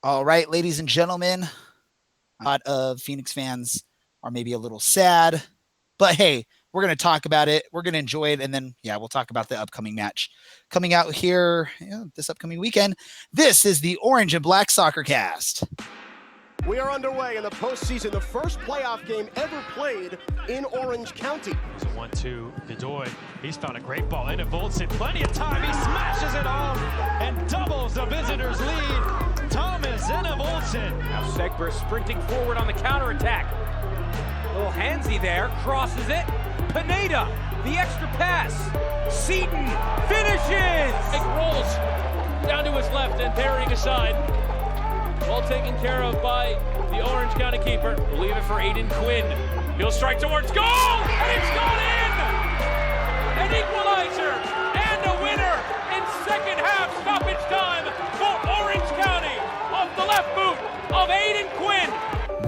All right, ladies and gentlemen, a lot of Phoenix fans are maybe a little sad, but hey, we're going to talk about it. We're going to enjoy it. And then, we'll talk about the upcoming match coming out here this upcoming weekend. This is the Orange and Black SoccerCast. We are underway in the postseason, the first playoff game ever played in Orange County. It's a 1-2, Bedoy. He's found a great ball into Voltson. Plenty of time. He smashes it home and doubles the visitors' lead. Thomas Voltson. Now Segber sprinting forward on the counterattack. A little handsy there, crosses it. Pineda, the extra pass. Seaton finishes. It rolls down to his left and burying aside. All taken care of by the Orange County keeper. We'll leave it for Aiden Quinn. He'll strike towards goal, and it's gone in! An equalizer and a winner in second half stoppage time for Orange County off the left boot of Aiden Quinn.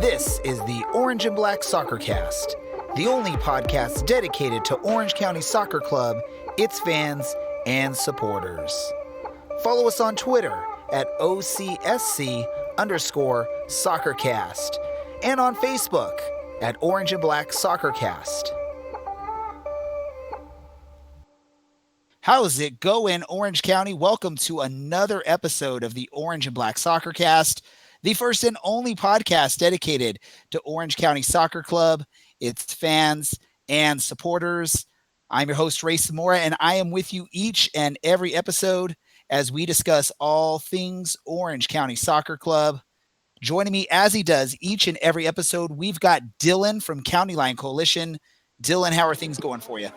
This is the Orange and Black SoccerCast, the only podcast dedicated to Orange County Soccer Club, its fans, and supporters. Follow us on Twitter at OCSC_SoccerCast and on Facebook at Orange and Black SoccerCast. How's it going, Orange County? Welcome to another episode of the Orange and Black SoccerCast, the first and only podcast dedicated to Orange County Soccer Club, its fans, and supporters. I'm your host, Ray Samora, and I am with you each and every episode as we discuss all things Orange County Soccer Club. Joining me as he does each and every episode, we've got Dylan from County Line Coalition. Dylan, how are things going for you?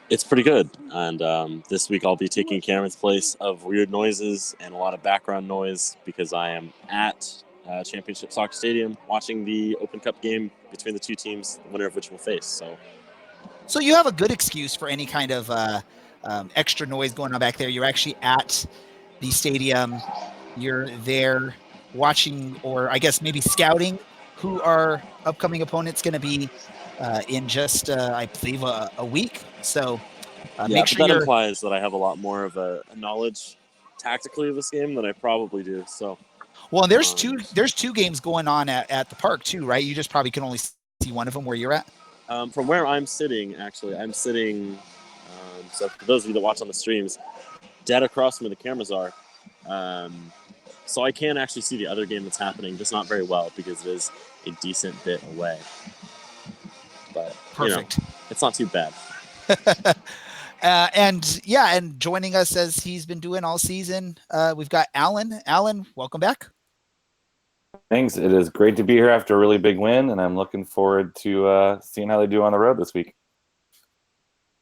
It's pretty good. And this week I'll be taking Cameron's place of weird noises and a lot of background noise because I am at Championship Soccer Stadium watching the Open Cup game between the two teams, the winner of which will face. So you have a good excuse for any kind of extra noise going on back there. You're actually at the stadium. You're there watching, or I guess maybe scouting, who our upcoming opponent's going to be in just, I believe, a week. So make sure that implies that I have a lot more of a knowledge tactically of this game than I probably do. So, well, there's two games going on at the park too, right? You just probably can only see one of them where you're at. From where I'm sitting, I'm sitting. So for those of you that watch on the streams, dead across from where the cameras are. So I can actually see the other game that's happening, just not very well because it is a decent bit away. But, perfect. It's not too bad. And joining us as he's been doing all season, we've got Alan. Alan, welcome back. Thanks. It is great to be here after a really big win, and I'm looking forward to seeing how they do on the road this week.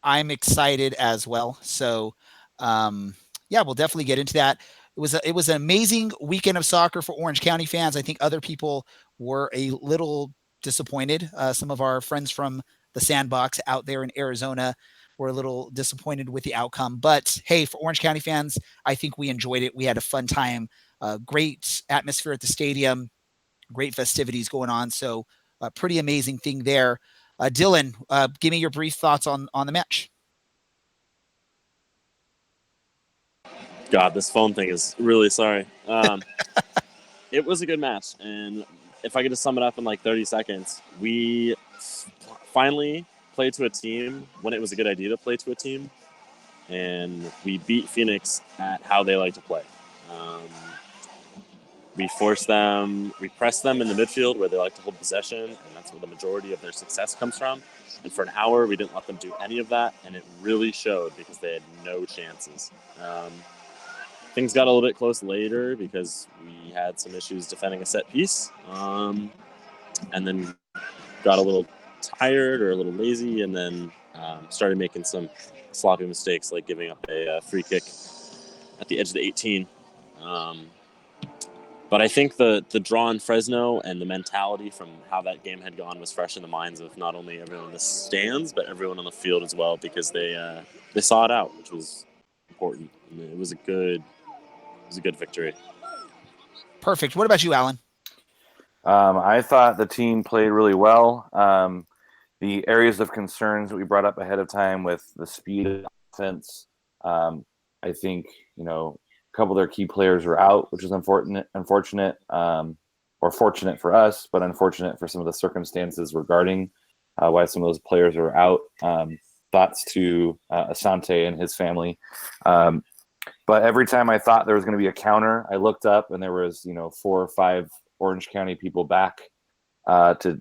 I'm excited as well. So, we'll definitely get into that. It was an amazing weekend of soccer for Orange County fans. I think other people were a little disappointed. Some of our friends from the Sandbox out there in Arizona were a little disappointed with the outcome. But hey, for Orange County fans, I think we enjoyed it. We had a fun time, great atmosphere at the stadium, great festivities going on. So a pretty amazing thing there. Dylan, give me your brief thoughts on the match. God, this phone thing is really sorry. It was a good match. And if I could just sum it up in like 30 seconds, we finally played to a team when it was a good idea to play to a team. And we beat Phoenix at how they like to play. We pressed them in the midfield where they like to hold possession, and that's where the majority of their success comes from. And for an hour, we didn't let them do any of that, and it really showed because they had no chances. Things got a little bit close later because we had some issues defending a set piece, and then got a little tired or a little lazy, and then started making some sloppy mistakes like giving up a free kick at the edge of the 18. But I think the draw in Fresno and the mentality from how that game had gone was fresh in the minds of not only everyone in the stands, but everyone on the field as well, because they saw it out, which was important. And it was a good victory. Perfect. What about you, Alan? I thought the team played really well. The areas of concerns that we brought up ahead of time with the speed of offense, I think, couple of their key players were out, which is unfortunate, or fortunate for us, but unfortunate for some of the circumstances regarding why some of those players are out. Thoughts to Asante and his family. But every time I thought there was going to be a counter, I looked up and there was 4 or 5 Orange County people back to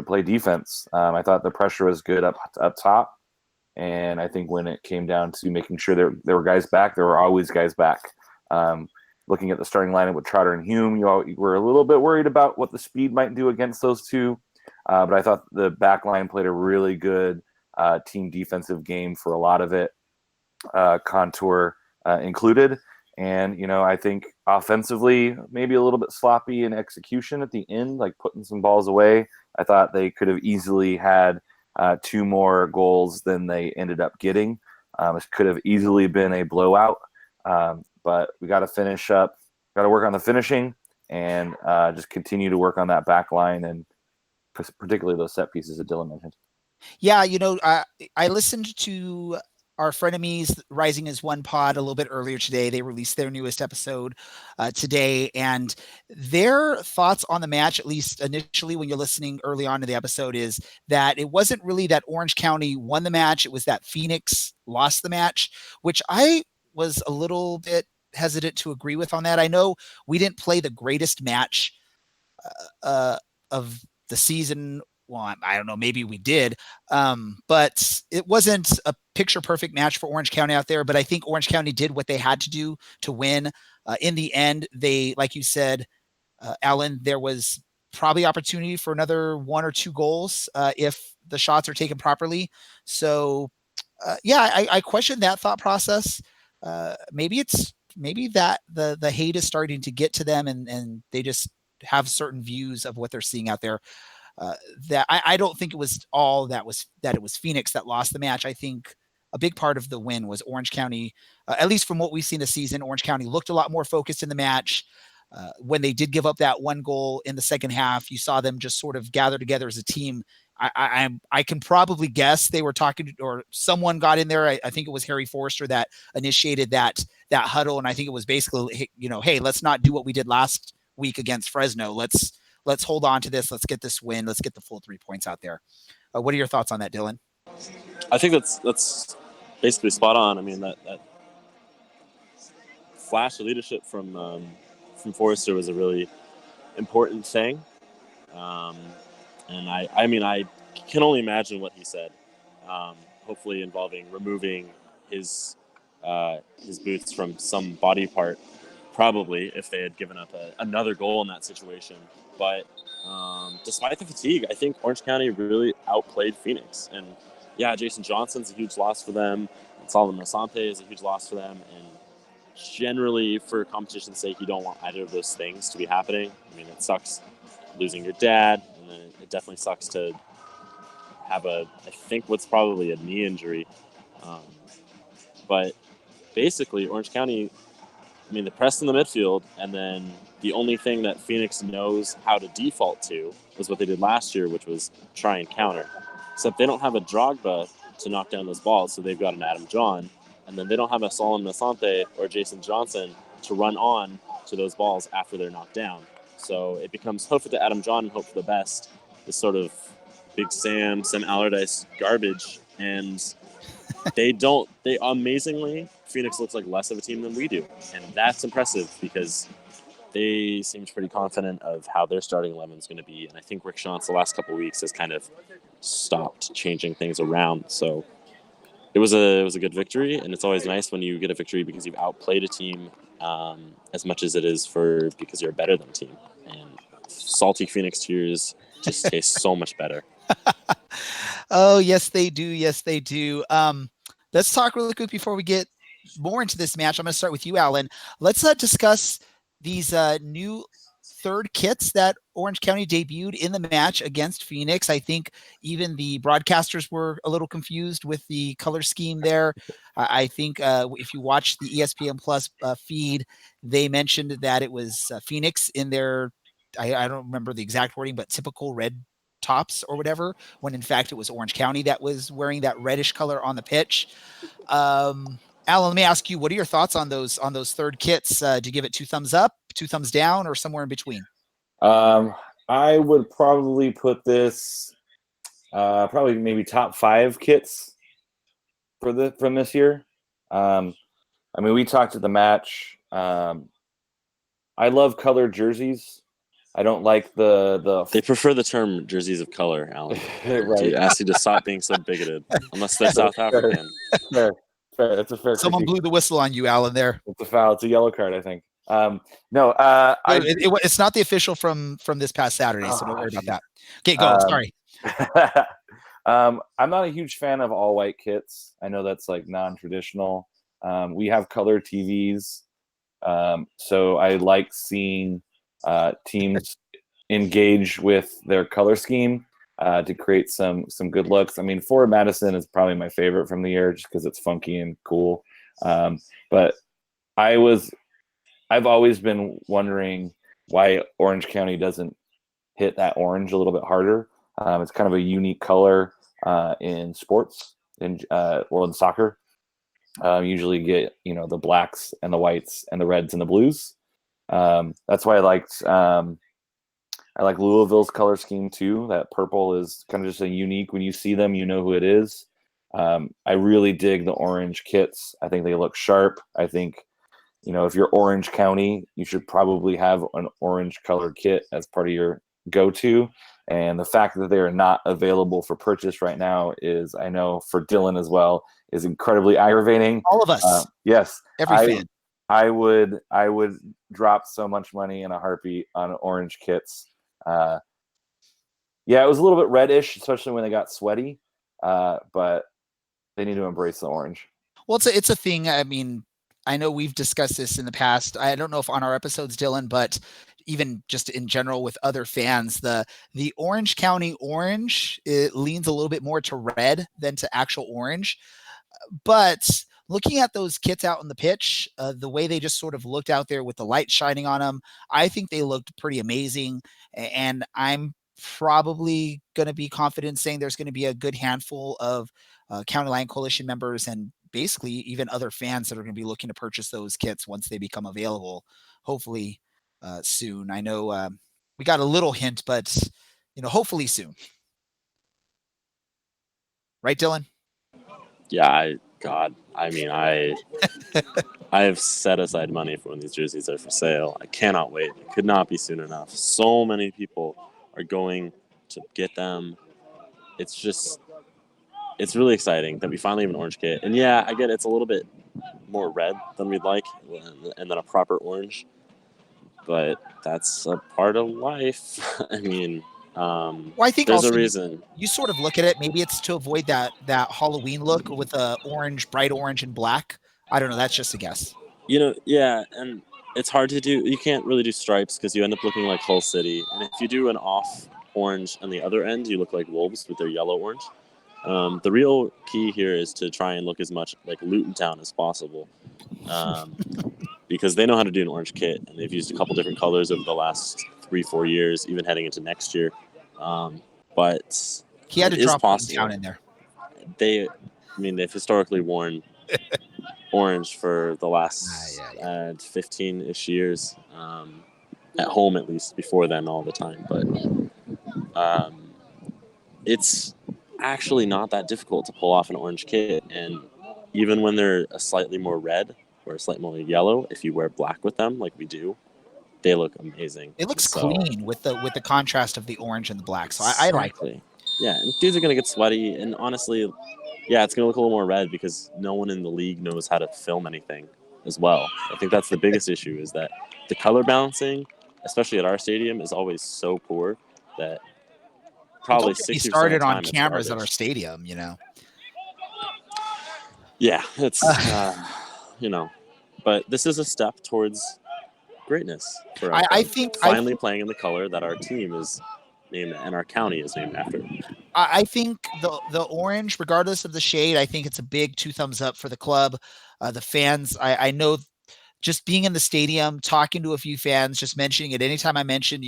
play defense. I thought the pressure was good up top. And I think when it came down to making sure there were guys back, there were always guys back. Looking at the starting lineup with Trotter and Hume, you were a little bit worried about what the speed might do against those two. But I thought the back line played a really good team defensive game for a lot of it, Contour included. And, I think offensively, maybe a little bit sloppy in execution at the end, like putting some balls away. I thought they could have easily had 2 more goals than they ended up getting. It could have easily been a blowout, but we got to finish up, got to work on the finishing, and just continue to work on that back line, and particularly those set pieces that Dylan mentioned. Yeah, I listened to our frenemies Rising as One pod a little bit earlier today. They released their newest episode today, and their thoughts on the match, at least initially when you're listening early on to the episode, is that it wasn't really that Orange County won the match. It was that Phoenix lost the match, which I was a little bit hesitant to agree with on that. I know we didn't play the greatest match of the season. Well, I don't know, maybe we did, but it wasn't a picture perfect match for Orange County out there. But I think Orange County did what they had to do to win. In the end, they, like you said, Alan, there was probably opportunity for another 1 or 2 goals if the shots are taken properly. So, I question that thought process. Maybe that the hate is starting to get to them, and they just have certain views of what they're seeing out there. That I don't think it was all that it was Phoenix that lost the match. I think a big part of the win was Orange County. At least from what we've seen this season, Orange County looked a lot more focused in the match. When they did give up that 1 goal in the second half, you saw them just sort of gather together as a team. I can probably guess they were talking, or someone got in there. I think it was Harry Forrester that initiated that huddle, and I think it was basically, hey, let's not do what we did last week against Fresno. Let's hold on to this. Let's get this win. Let's get the full 3 points out there. What are your thoughts on that, Dylan? I think that's basically spot on. I mean, that flash of leadership from Forrester was a really important thing. And I can only imagine what he said. Hopefully involving removing his boots from some body part, probably, if they had given up another goal in that situation. But despite the fatigue, I think Orange County really outplayed Phoenix. And yeah, Jason Johnson's a huge loss for them. And Solomon Asante is a huge loss for them. And generally, for competition's sake, you don't want either of those things to be happening. I mean, it sucks losing your dad, and then it definitely sucks to have I think what's probably a knee injury. But basically, Orange County, they pressed in the midfield, and then the only thing that Phoenix knows how to default to was what they did last year, which was try and counter. Except they don't have a Drogba to knock down those balls, so they've got an Adam John, and then they don't have a Solomon Asante or Jason Johnson to run on to those balls after they're knocked down. So it becomes hoof it to Adam John and hope for the best, this sort of Big Sam Allardyce garbage. And they amazingly, Phoenix looks like less of a team than we do. And that's impressive because they seemed pretty confident of how their starting 11 is going to be. And I think Rick Schantz the last couple of weeks has kind of stopped changing things around. So it was a good victory, and it's always nice when you get a victory because you've outplayed a team as much as it is because you're a better than team. And salty Phoenix tears just taste so much better. Oh, yes, they do. Yes, they do. Let's talk really quick before we get more into this match. I'm going to start with you, Alan. Let's discuss these new third kits that Orange County debuted in the match against Phoenix. I think even the broadcasters were a little confused with the color scheme there. I think if you watch the ESPN Plus feed, they mentioned that it was Phoenix in their, I don't remember the exact wording, but typical red tops or whatever, when in fact it was Orange County that was wearing that reddish color on the pitch. Alan, let me ask you, what are your thoughts on those third kits? Do you give it 2 thumbs up, 2 thumbs down, or somewhere in between? I would probably put this probably maybe top 5 kits from this year. I mean, we talked at the match. I love colored jerseys. I don't like the. They prefer the term jerseys of color, Alan. Right. To ask you to stop being so bigoted, unless they're South African. Fair. That's a fair. Someone critique. blew the whistle on you, Alan. There. It's a foul. It's a yellow card, I think. No, it's not the official from this past Saturday, so don't worry about that. Okay, go. Sorry. I'm not a huge fan of all white kits. I know that's like non-traditional. We have color TVs, so I like seeing teams engage with their color scheme to create some good looks. I mean, Forward Madison is probably my favorite from the year just because it's funky and cool. But I've always been wondering why Orange County doesn't hit that orange a little bit harder. It's kind of a unique color in sports, in soccer. Usually get the blacks and the whites and the reds and the blues. That's why I like Louisville's color scheme too. That purple is kind of just a unique. When you see them, you know who it is. I really dig the orange kits. I think they look sharp. I think if you're Orange County, you should probably have an orange colored kit as part of your go-to. And the fact that they are not available for purchase right now is, I know for Dylan as well, is incredibly aggravating. All of us. Yes. Every fan. I would drop so much money in a heartbeat on orange kits. Yeah, it was a little bit reddish, especially when they got sweaty. But they need to embrace the orange. Well, it's a thing. I mean, I know we've discussed this in the past. I don't know if on our episodes, Dylan, but even just in general with other fans, the Orange County orange, it leans a little bit more to red than to actual orange. But looking at those kits out on the pitch, the way they just sort of looked out there with the light shining on them, I think they looked pretty amazing. And I'm probably going to be confident saying there's going to be a good handful of County Line Coalition members and basically even other fans that are going to be looking to purchase those kits once they become available, hopefully soon. I know we got a little hint, but hopefully soon. Right, Dylan? Yeah, I have set aside money for when these jerseys are for sale. I cannot wait. It could not be soon enough. So many people are going to get them. It's really exciting that we finally have an orange kit. And yeah, I get it's a little bit more red than we'd like, and then a proper orange. But that's a part of life. I mean, I think there's also a reason. You sort of look at it. Maybe it's to avoid that Halloween look with the orange, bright orange and black. I don't know. That's just a guess. Yeah, and it's hard to do. You can't really do stripes because you end up looking like Hull City. And if you do an off orange on the other end, you look like Wolves with their yellow orange. The real key here is to try and look as much like Luton Town as possible, because they know how to do an orange kit, and they've used a couple different colors over the last 3-4 years, even heading into next year. But he had to drop Luton Town in there. They've historically worn orange for the last 15-ish years, at home at least. Before then, all the time. But it's actually not that difficult to pull off an orange kit, and even when they're a slightly more red or a slightly more yellow, if you wear black with them like we do, they look amazing. It looks clean with the contrast of the orange and the black, so I like it. Yeah, and dudes are gonna get sweaty, and honestly, yeah, it's gonna look a little more red because no one in the league knows how to film anything as well. I think that's the biggest issue, is that the color balancing, especially at our stadium, is always so poor that probably 60% started of the time on cameras at our stadium, Yeah, it's but this is a step towards greatness for us. I think finally playing in the color that our team is named and our county is named after. I think the orange, regardless of the shade, I think it's a big 2 thumbs up for the club. The fans, I know, just being in the stadium, talking to a few fans, just mentioning it. Anytime I mention,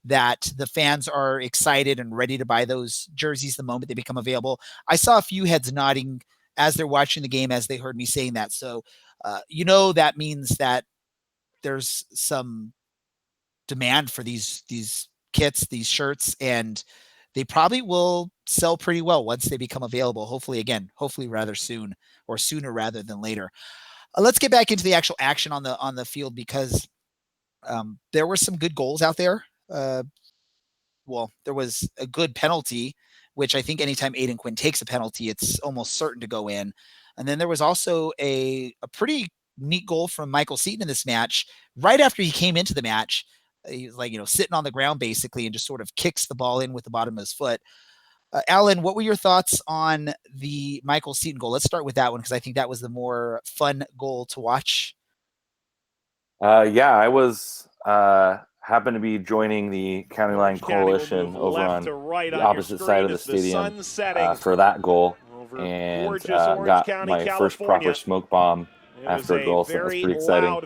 that the fans are excited and ready to buy those jerseys the moment they become available, I saw a few heads nodding as they're watching the game, as they heard me saying that. So, that means that there's some demand for these kits, these shirts, and they probably will sell pretty well once they become available. Hopefully rather soon, or sooner rather than later. Let's get back into the actual action on the field, because there were some good goals out there. There was a good penalty, which I think anytime Aiden Quinn takes a penalty, it's almost certain to go in. And then there was also a pretty neat goal from Michael Seaton in this match. Right after he came into the match, he was like, sitting on the ground basically, and just sort of kicks the ball in with the bottom of his foot. Alan, what were your thoughts on the Michael Seaton goal? Let's start with that one, because I think that was the more fun goal to watch. I was happened to be joining the County Line Coalition over on the opposite side of the stadium for that goal, and got my first proper smoke bomb after a goal, so it was pretty exciting.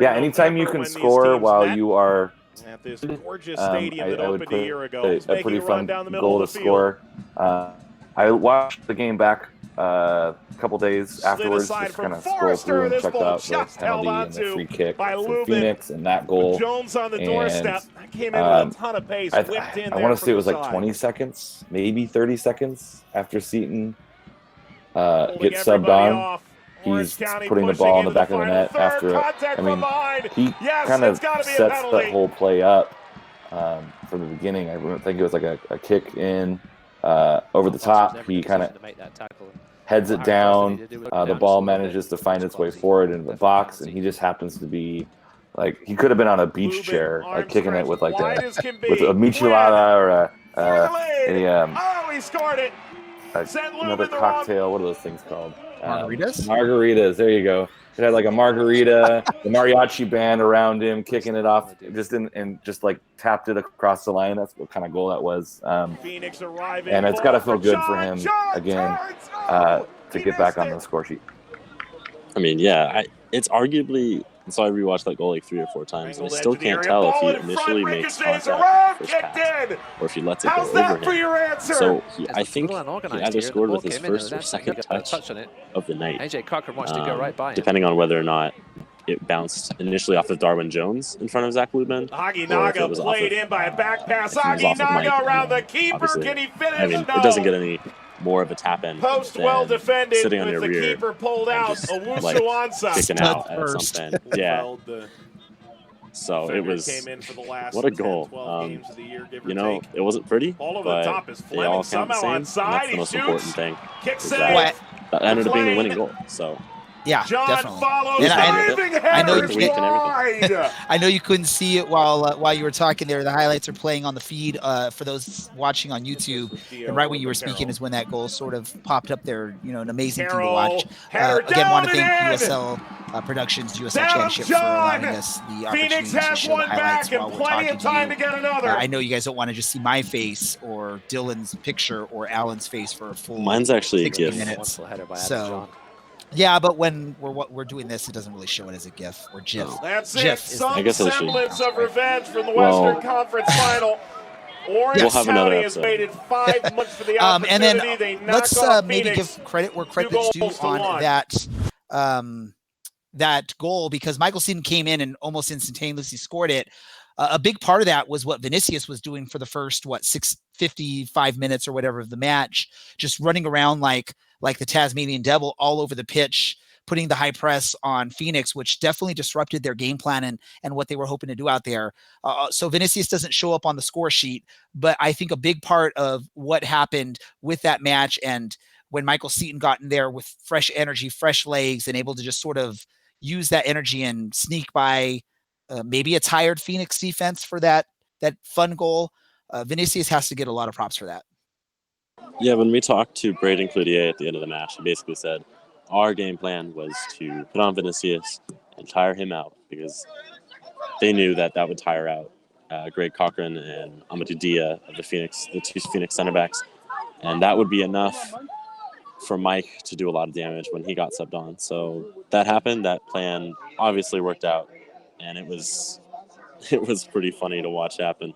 Anytime you can score while you are at this gorgeous stadium that opened a year ago. A pretty fun goal to score. I watched the game back a couple days afterwards, just kind of scrolled through and checked out the penalty and the free kick for Phoenix and that goal. Jones on the doorstep. That came in with a ton of pace. I want to say it was like 20 seconds, maybe 30 seconds after Seaton gets subbed on. He's putting the ball in the back of the net after he kind of sets that whole play up from the beginning. I think it was like a kick in over the top. He kind of heads it down. The ball manages to find its way forward into the box, and he just happens to be like, he could have been on a beach chair, like kicking it with like with a michelada or he scored it. Another cocktail. What are those things called? Margaritas? Margaritas. There you go. It had like a margarita, the mariachi band around him, kicking it off, and just like tapped it across the line. That's what kind of goal that was. Phoenix arriving, and it's got to feel good for him again to get back on the score sheet. I mean, it's arguably. So I rewatched that goal like 3 or 4 times, and I still can't tell if he initially makes contact with the first pass or if he lets it go over him. So I think he either scored with his first or second touch of the night, depending on whether or not it bounced initially off of Darwin Jones in front of Zach Lubin. Aginaga played in by a back pass. Aginaga around the keeper. Can he finish? I mean, it doesn't get any more of a tap in. Post well defended, sitting on your the rear, keeper pulled out. Like, kicking out at something. Yeah. So it was, what a goal. It wasn't pretty, but they all count the same, and that's the most important thing. That ended up being the winning goal. So yeah, definitely. And I know you couldn't see it while you were talking there. The highlights are playing on the feed for those watching on YouTube. And right when you were speaking is when that goal sort of popped up there. An amazing thing to watch. Again, want to thank USL Productions, USL Championship, for allowing us the opportunity to show the highlights while we're talking to you. I know you guys don't want to just see my face or Dylan's picture or Alan's face for a full. Mine's actually 60 a GIF. minutes. So. Yeah, but when we're doing this, it doesn't really show it as a GIF or GIF. That's GIF it. Some semblance of revenge from the Western Conference Final. Orange we'll have County has waited 5 months for the opportunity. And then let's maybe give credit where credit's due on that goal, because Michael Seaton came in and almost instantaneously scored it. A big part of that was what Vinicius was doing for the first 55 minutes or whatever of the match, just running around like the Tasmanian devil all over the pitch, putting the high press on Phoenix, which definitely disrupted their game plan and what they were hoping to do out there. So Vinicius doesn't show up on the score sheet, but I think a big part of what happened with that match, and when Michael Seaton got in there with fresh energy, fresh legs, and able to just sort of use that energy and sneak by maybe a tired Phoenix defense for that fun goal. Vinicius has to get a lot of props for that. Yeah, when we talked to Braden Cloutier at the end of the match, he basically said our game plan was to put on Vinicius and tire him out, because they knew that would tire out Greg Cochran and Amadou Dia of the two Phoenix center backs, and that would be enough for Mike to do a lot of damage when he got subbed on. So that happened. That plan obviously worked out, and it was pretty funny to watch happen.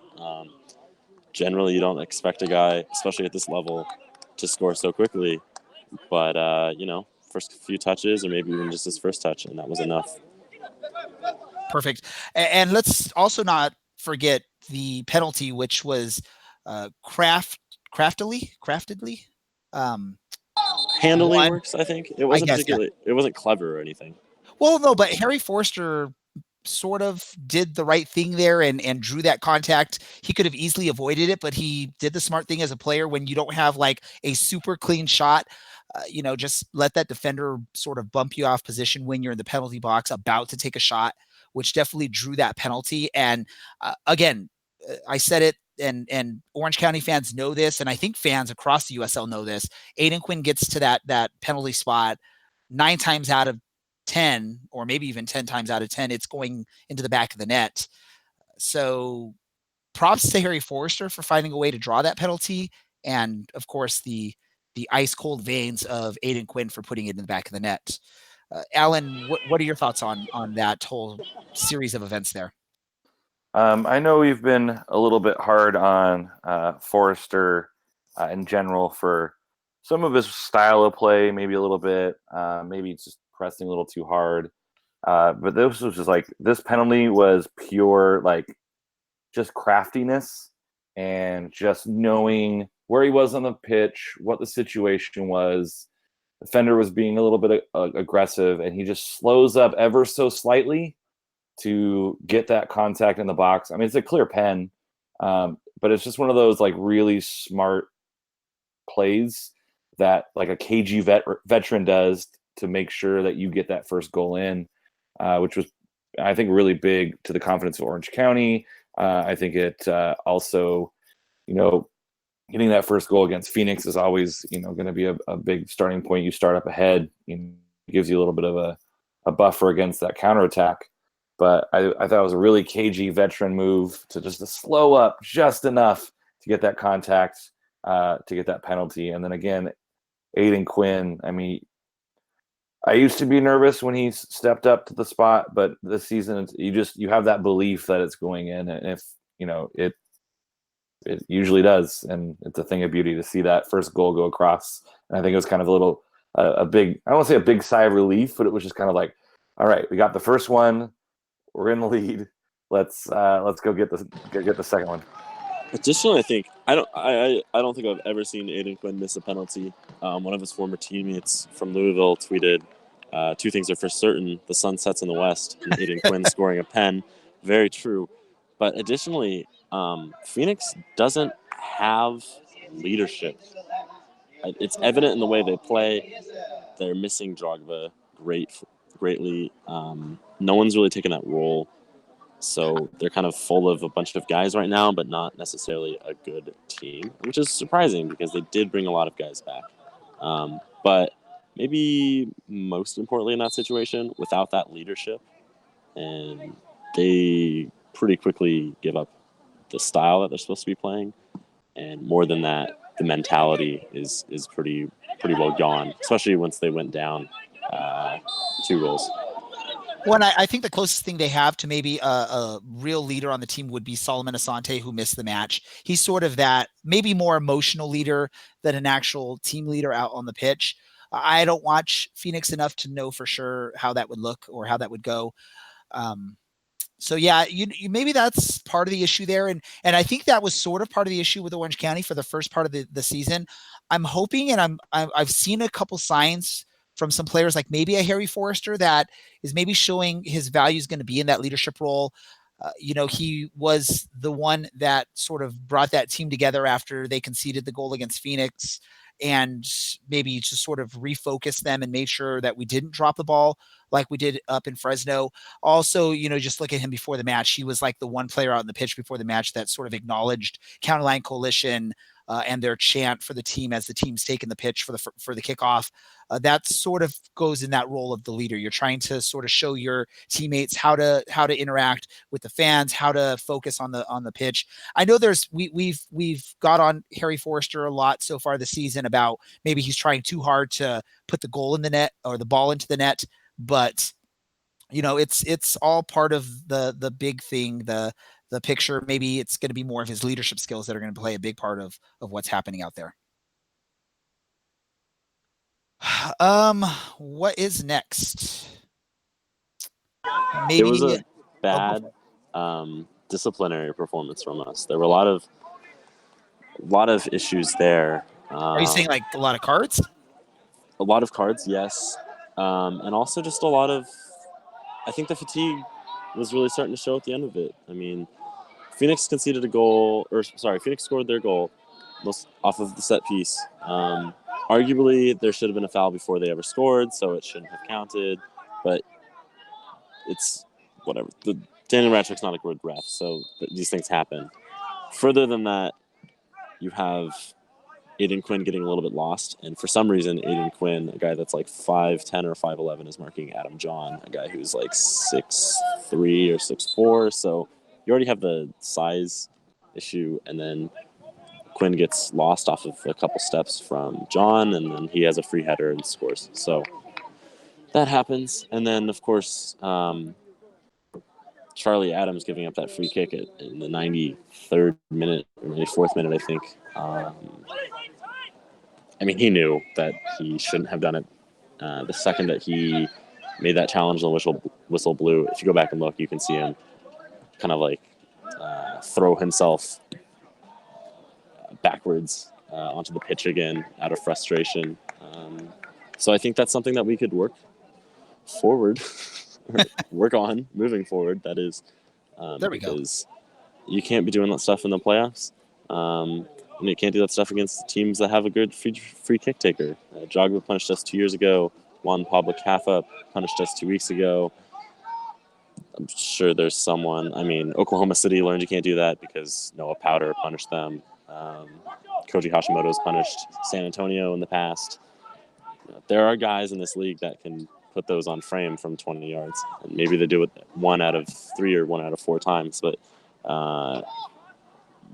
Generally, you don't expect a guy, especially at this level, to score so quickly but first few touches or maybe even just his first touch, and that was enough. Perfect. And let's also not forget the penalty, which was craftedly. Handily One, works, I think. It I wasn't guess, yeah. particularly. It wasn't clever or anything. Well, no, but Harry Forster sort of did the right thing there and drew that contact. He could have easily avoided it, but he did the smart thing as a player when you don't have like a super clean shot. Just let that defender sort of bump you off position when you're in the penalty box about to take a shot, which definitely drew that penalty. And again, I said it, and Orange County fans know this, and I think fans across the USL know this. Aiden Quinn gets to that penalty spot 9 times out of 10, or maybe even 10 times out of 10, it's going into the back of the net. So props to Harry Forster for finding a way to draw that penalty. And of course, the ice cold veins of Aiden Quinn for putting it in the back of the net. Alan, what are your thoughts on that whole series of events there? I know we've been a little bit hard on Forrester in general for some of his style of play, maybe a little bit, maybe just pressing a little too hard. But this was just like, this penalty was pure, like, just craftiness and just knowing where he was on the pitch, what the situation was. The defender was being a little bit aggressive, and he just slows up ever so slightly to get that contact in the box. I mean, it's a clear pen, but it's just one of those like really smart plays that like a KG veteran does to make sure that you get that first goal in, which was, I think, really big to the confidence of Orange County. I think it also, getting that first goal against Phoenix is always, going to be a big starting point. You start up ahead, it gives you a little bit of a buffer against that counterattack. But I thought it was a really cagey veteran move to slow up just enough to get that contact, to get that penalty. And then again, Aiden Quinn, I mean, I used to be nervous when he stepped up to the spot, but this season you have that belief that it's going in, and if it usually does, and it's a thing of beauty to see that first goal go across. And I think it was kind of a big, I don't want to say a big sigh of relief, but it was just kind of like, all right, we got the first one, we're in the lead. Let's go get the second one. Additionally, I think I don't think I've ever seen Aiden Quinn miss a penalty. One of his former teammates from Louisville tweeted, "Two things are for certain: the sun sets in the west, and Aiden Quinn scoring a pen." Very true. But additionally, Phoenix doesn't have leadership. It's evident in the way they play. They're missing Drogba greatly. No one's really taken that role. So they're kind of full of a bunch of guys right now, but not necessarily a good team, which is surprising because they did bring a lot of guys back. But maybe most importantly in that situation, without that leadership, and they pretty quickly give up the style that they're supposed to be playing. And more than that, the mentality is pretty well gone, especially once they went down 2 goals. Well, and I think the closest thing they have to maybe a real leader on the team would be Solomon Asante, who missed the match. He's sort of that maybe more emotional leader than an actual team leader out on the pitch. I don't watch Phoenix enough to know for sure how that would look or how that would go. So yeah, you maybe that's part of the issue there, and I think that was sort of part of the issue with Orange County for the first part of the season. I'm hoping, and I've seen a couple signs from some players, like maybe a Harry Forrester, that is maybe showing his value is going to be in that leadership role. He was the one that sort of brought that team together after they conceded the goal against Phoenix, and maybe just sort of refocus them and made sure that we didn't drop the ball like we did up in Fresno. Also, just look at him before the match. He was like the one player out on the pitch before the match that sort of acknowledged Counterline Coalition and their chant for the team as the team's taken the pitch for the kickoff. That sort of goes in that role of the leader. You're trying to sort of show your teammates how to interact with the fans, how to focus on the pitch. I know we've got on Harry Forrester a lot so far this season about maybe he's trying too hard to put the goal in the net or the ball into the net, but it's all part of the big thing, the picture. Maybe it's going to be more of his leadership skills that are going to play a big part of what's happening out there. What is next? It was Maybe. a bad disciplinary performance from us. There were a lot of issues there. Are you saying like a lot of cards? A lot of cards, yes, and also just a lot of. I think the fatigue was really starting to show at the end of it. I mean, Phoenix conceded a goal, Phoenix scored their goal off of the set piece. Arguably, there should have been a foul before they ever scored, so it shouldn't have counted. But it's whatever. Daniel Radchick's not a good ref, so these things happen. Further than that, you have Aiden Quinn getting a little bit lost, and for some reason, Aiden Quinn, a guy that's like 5'10" or 5'11", is marking Adam John, a guy who's like 6'3" or 6'4". So you already have the size issue, and then Quinn gets lost off of a couple steps from John, and then he has a free header and scores. So that happens, and then of course Charlie Adams giving up that free kick in the 93rd minute or 94th minute, I think. I mean, he knew that he shouldn't have done it. The second that he made that challenge, the whistle blew. If you go back and look, you can see him kind of like throw himself backwards onto the pitch again out of frustration. So I think that's something that we could work forward, work on moving forward. That is, There we go. because you can't be doing that stuff in the playoffs. And you can't do that stuff against teams that have a good free kick taker. Drogba punished us 2 years ago. Juan Pablo Caffa punished us 2 weeks ago. I'm sure there's someone. I mean, Oklahoma City learned you can't do that because Noah Powder punished them. Koji Hashimoto's punished San Antonio in the past. There are guys in this league that can put those on frame from 20 yards. And maybe they do it 1 out of 3 or 1 out of 4 times, but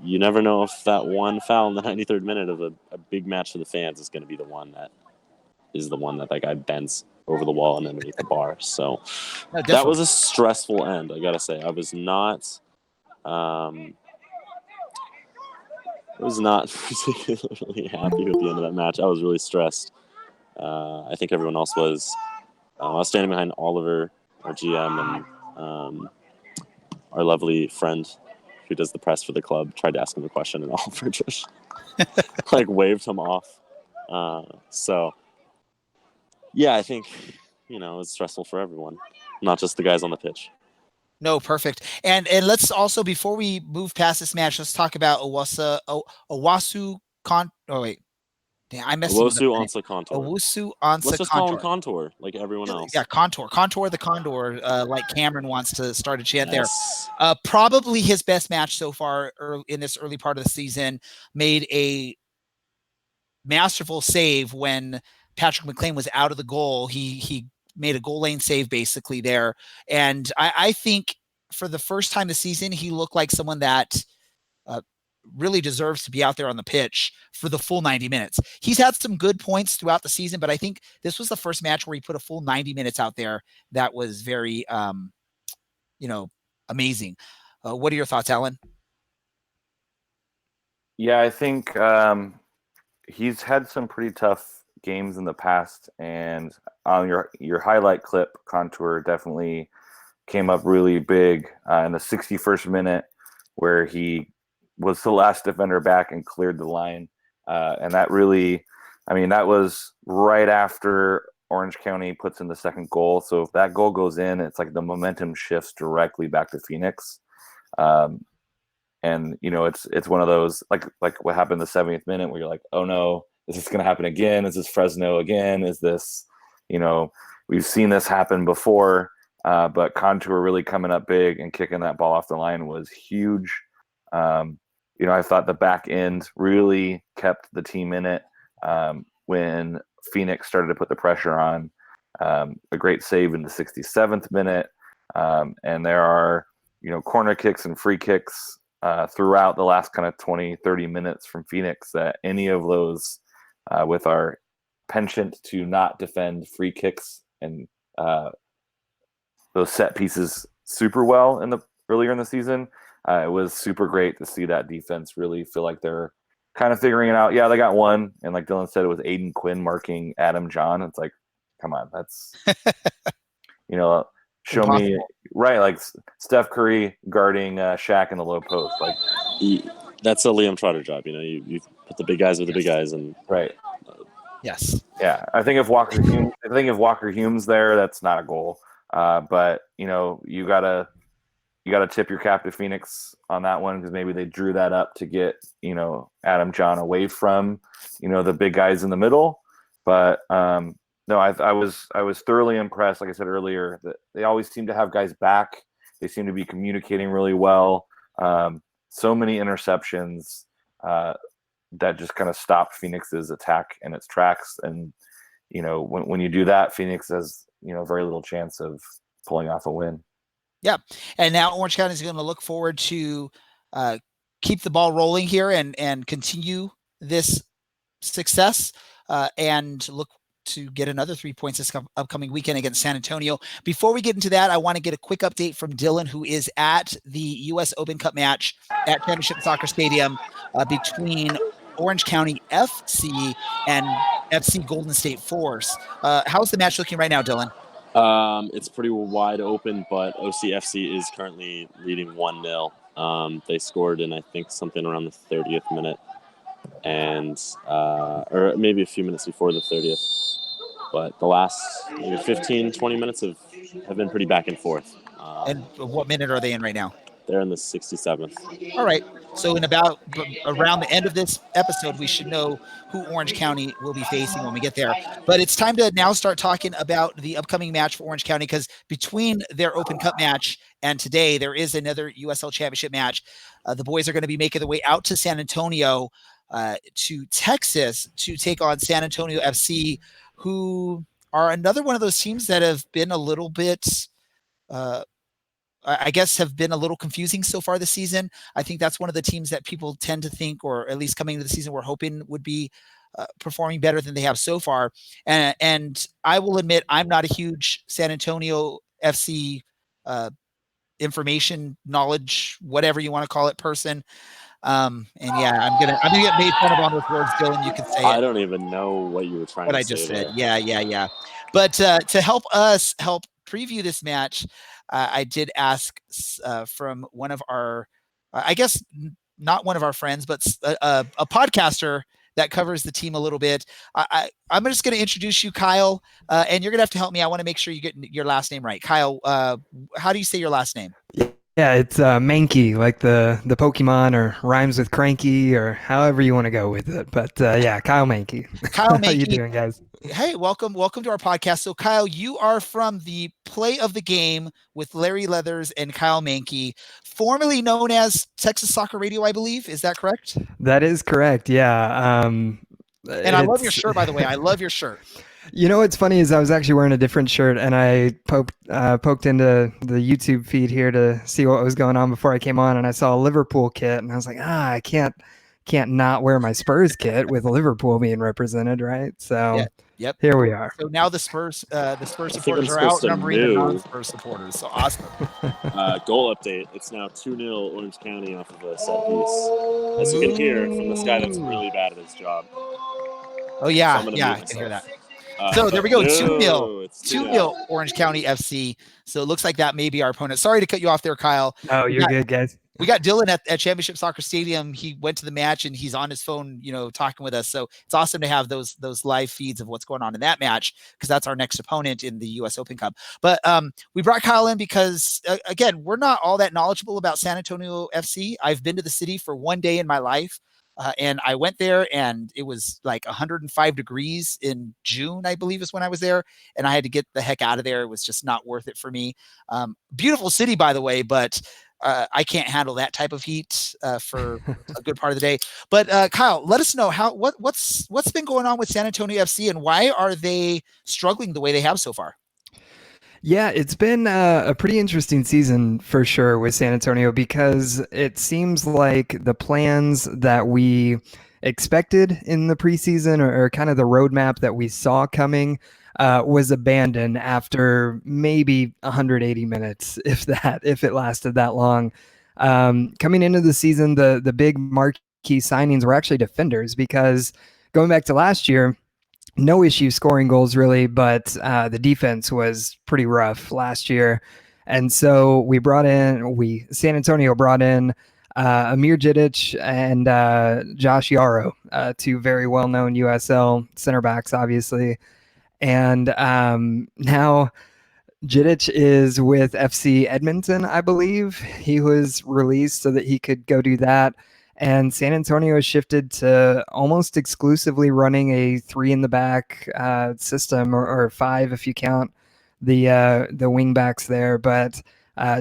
you never know if that one foul in the 93rd minute of a big match for the fans is going to be the one that guy bends over the wall and underneath the bar. So No, that was a stressful end, I got to say. I was not particularly happy with the end of that match. I was really stressed. I think everyone else was. I was standing behind Oliver, our GM, and our lovely friend who does the press for the club tried to ask him a question, and Oliver just like waved him off. So yeah, I think it's stressful for everyone, not just the guys on the pitch. No, perfect. And let's also, before we move past this match, let's talk about Owusu Con. Oh wait, damn, I messed Owusu up. Ansah Contour. Owusu Ansah. Let's just call him Contour, like everyone else. Yeah, Contour the Condor, like Cameron wants to start a chant Yes. there. Probably his best match so far in this early part of the season. Made a masterful save when Patrick McLean was out of the goal. He made a goal lane save basically there. And I think for the first time this season, he looked like someone that really deserves to be out there on the pitch for the full 90 minutes. He's had some good points throughout the season, but I think this was the first match where he put a full 90 minutes out there. That was very, amazing. What are your thoughts, Alan? Yeah, I think he's had some pretty tough games in the past, and on your highlight clip, Contour definitely came up really big in the 61st minute, where he was the last defender back and cleared the line, and that really, that was right after Orange County puts in the second goal. So if that goal goes in, it's like the momentum shifts directly back to Phoenix. And it's one of those like what happened in the 70th minute where you're like, oh no, is this going to happen again? Is this Fresno again? Is this, we've seen this happen before, but Contour really coming up big and kicking that ball off the line was huge. I thought the back end really kept the team in it when Phoenix started to put the pressure on. A great save in the 67th minute, and there are corner kicks and free kicks throughout the last kind of 20-30 minutes from Phoenix, that any of those with our penchant to not defend free kicks and those set pieces super well earlier in the season, it was super great to see that defense really feel like they're kind of figuring it out. Yeah, they got one, and like Dylan said, it was Aiden Quinn marking Adam John. It's like, come on, that's show Impossible. me right, like Steph Curry guarding Shaq in the low post. Like that's a Liam Trotter job. You put the big guys with the big guys, and right. Yes. Yeah, I think if Walker Hume's there, that's not a goal. But you gotta tip your cap to Phoenix on that one, because maybe they drew that up to get Adam John away from the big guys in the middle. But no, I was thoroughly impressed. Like I said earlier, that they always seem to have guys back. They seem to be communicating really well. So many interceptions that just kind of stopped Phoenix's attack in its tracks. And when you do that, Phoenix has very little chance of pulling off a win. Yeah. And now Orange County is going to look forward to keep the ball rolling here and continue this success and look to get another 3 points this upcoming weekend against San Antonio. Before we get into that, I want to get a quick update from Dylan, who is at the U.S. Open Cup match at Championship Soccer Stadium between Orange County FC and FC Golden State Force. How's the match looking right now, Dylan? It's pretty wide open, but OCFC is currently leading 1-0. They scored in, I think, something around the 30th minute, and or maybe a few minutes before the 30th. But the last maybe 15, 20 minutes have been pretty back and forth. And what minute are they in right now? They're in the 67th. All right. So in around the end of this episode, we should know who Orange County will be facing when we get there. But it's time to now start talking about the upcoming match for Orange County, because between their Open Cup match and today, there is another USL Championship match. The boys are going to be making their way out to San Antonio to Texas to take on San Antonio FC, who are another one of those teams that have been a little bit I guess have been a little confusing so far this season. I think that's one of the teams that people tend to think, or at least coming into the season, we're hoping would be performing better than they have so far. And I will admit, I'm not a huge San Antonio FC information, knowledge, whatever you want to call it, person. And yeah, I'm gonna get made fun of on those words, Dylan. You can say I don't even know what you were trying what to I say. just said. There. Yeah. But to help us preview this match, I did ask from one of our, I guess not one of our friends, but a podcaster that covers the team a little bit. I'm just going to introduce you, Kyle, and you're going to have to help me. I want to make sure you get your last name right. Kyle, how do you say your last name? Yeah, it's Mankey, like the Pokemon, or rhymes with cranky, or however you want to go with it. But yeah, Kyle Mankey. Kyle Mankey. How you doing, guys? Hey, welcome to our podcast. So Kyle, you are from the Play of the Game with Larry Leathers and Kyle Mankey, formerly known as Texas Soccer Radio, I believe. Is that correct? That is correct. Yeah. And I love your shirt, by the way. I love your shirt. What's funny is I was actually wearing a different shirt, and I poked into the YouTube feed here to see what was going on before I came on, and I saw a Liverpool kit, and I was like, I can't not wear my Spurs kit with Liverpool being represented, right? So yeah. Yep. Here we are. So now the Spurs supporters are outnumbering the non-Spurs supporters. So awesome. Goal update. It's now 2-0 Orange County off of a set piece. As you can hear from this guy that's really bad at his job. Oh yeah, I can hear that. So there we go, 2-0 Orange County FC. So it looks like that may be our opponent. Sorry to cut you off there, Kyle. Oh, you're good, guys. We got Dylan at Championship Soccer Stadium. He went to the match and he's on his phone, talking with us. So it's awesome to have those live feeds of what's going on in that match, because that's our next opponent in the U.S. Open Cup. But we brought Kyle in because, again, we're not all that knowledgeable about San Antonio FC. I've been to the city for one day in my life. And I went there and it was like 105 degrees in June, I believe is when I was there. And I had to get the heck out of there. It was just not worth it for me. Beautiful city, by the way, but I can't handle that type of heat for a good part of the day. But Kyle, let us know what's been going on with San Antonio FC and why are they struggling the way they have so far? Yeah, it's been a pretty interesting season for sure with San Antonio, because it seems like the plans that we expected in the preseason, or kind of the roadmap that we saw coming, was abandoned after maybe 180 minutes, if it lasted that long. Coming into the season, the big marquee key signings were actually defenders, because going back to last year, no issue scoring goals really, but the defense was pretty rough last year. And so San Antonio brought in Amir Jidic and Josh Yarrow, two very well-known USL center backs, obviously. And now Jidic is with FC Edmonton, I believe. He was released so that he could go do that. And San Antonio has shifted to almost exclusively running a 3 in the back system, or 5 if you count the wing backs there. But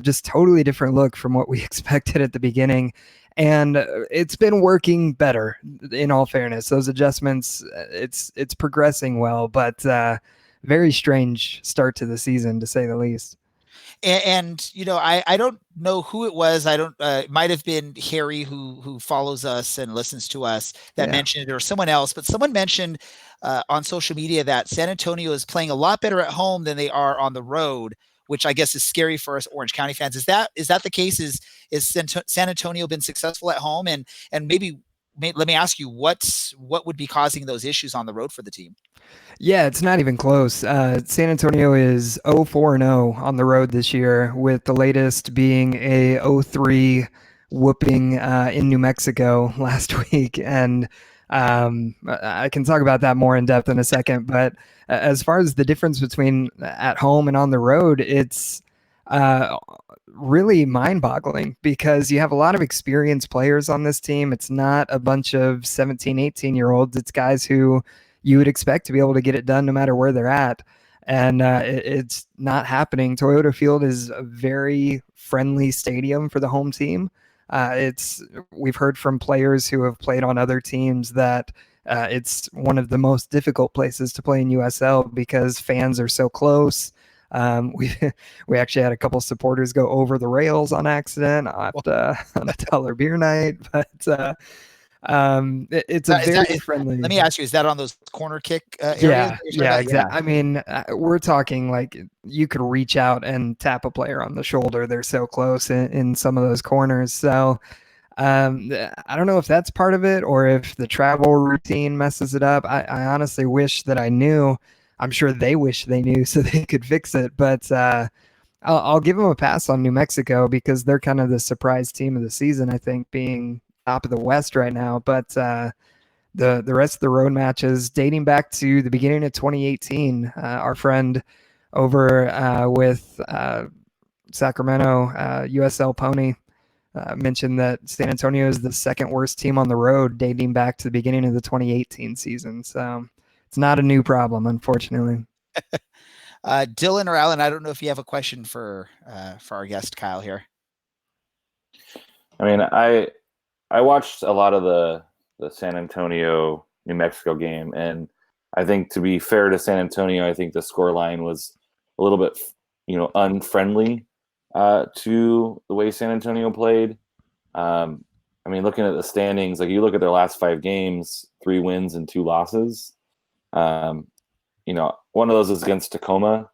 just totally different look from what we expected at the beginning. And it's been working better, in all fairness. Those adjustments, it's progressing well, but very strange start to the season, to say the least. And I don't know who it was. I don't. It might have been Harry, who follows us and listens to us, that mentioned it, or someone else. But someone mentioned on social media that San Antonio is playing a lot better at home than they are on the road, which I guess is scary for us Orange County fans. Is that the case? Is San Antonio been successful at home? And maybe let me ask you, what would be causing those issues on the road for the team? Yeah, it's not even close. San Antonio is 0-4-0 on the road this year, with the latest being a 0-3 whooping in New Mexico last week. And I can talk about that more in depth in a second. But as far as the difference between at home and on the road, it's really mind-boggling, because you have a lot of experienced players on this team. It's not a bunch of 17, 18-year-olds. It's guys who you would expect to be able to get it done no matter where they're at. And it's not happening. Toyota Field is a very friendly stadium for the home team. We've heard from players who have played on other teams that it's one of the most difficult places to play in USL, because fans are so close. We actually had a couple supporters go over the rails on accident on a dollar beer night, but it's a very friendly. Let me ask you, is that on those corner kick areas? Yeah, exactly. Yeah. I mean, we're talking like you could reach out and tap a player on the shoulder. They're so close in some of those corners. So I don't know if that's part of it, or if the travel routine messes it up. I honestly wish that I knew. I'm sure they wish they knew so they could fix it. But I'll give them a pass on New Mexico, because they're kind of the surprise team of the season, I think, being top of the West right now. But the rest of the road matches dating back to the beginning of 2018, our friend over with Sacramento, USL Pony, mentioned that San Antonio is the second worst team on the road dating back to the beginning of the 2018 season. So it's not a new problem, unfortunately. Dylan or Alan, I don't know if you have a question for our guest Kyle here. I mean, I watched a lot of the San Antonio New Mexico game, and I think, to be fair to San Antonio, I think the scoreline was a little bit unfriendly to the way San Antonio played. I mean, looking at the standings, like you look at their last 5 games, 3 wins and 2 losses. One of those is against Tacoma,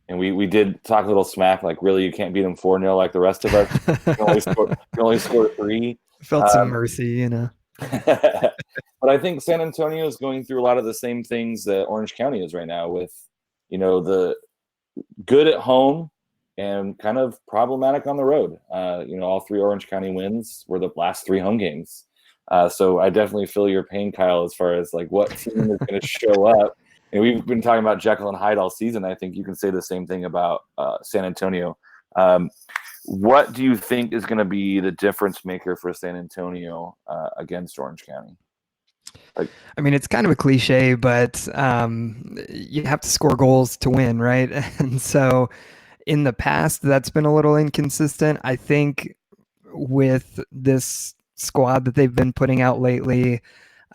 and we did talk a little smack, like, really, you can't beat them 4-0 like the rest of us. You can only score 3. Felt some mercy, But I think San Antonio is going through a lot of the same things that Orange County is right now, with the good at home and kind of problematic on the road. All 3 Orange County wins were the last 3 home games. So I definitely feel your pain, Kyle, as far as like what team is going to show up. And we've been talking about Jekyll and Hyde all season. I think you can say the same thing about San Antonio. What do you think is going to be the difference maker for San Antonio against Orange County? I mean, it's kind of a cliche, but you have to score goals to win, right? And so in the past, that's been a little inconsistent. I think with this squad that they've been putting out lately,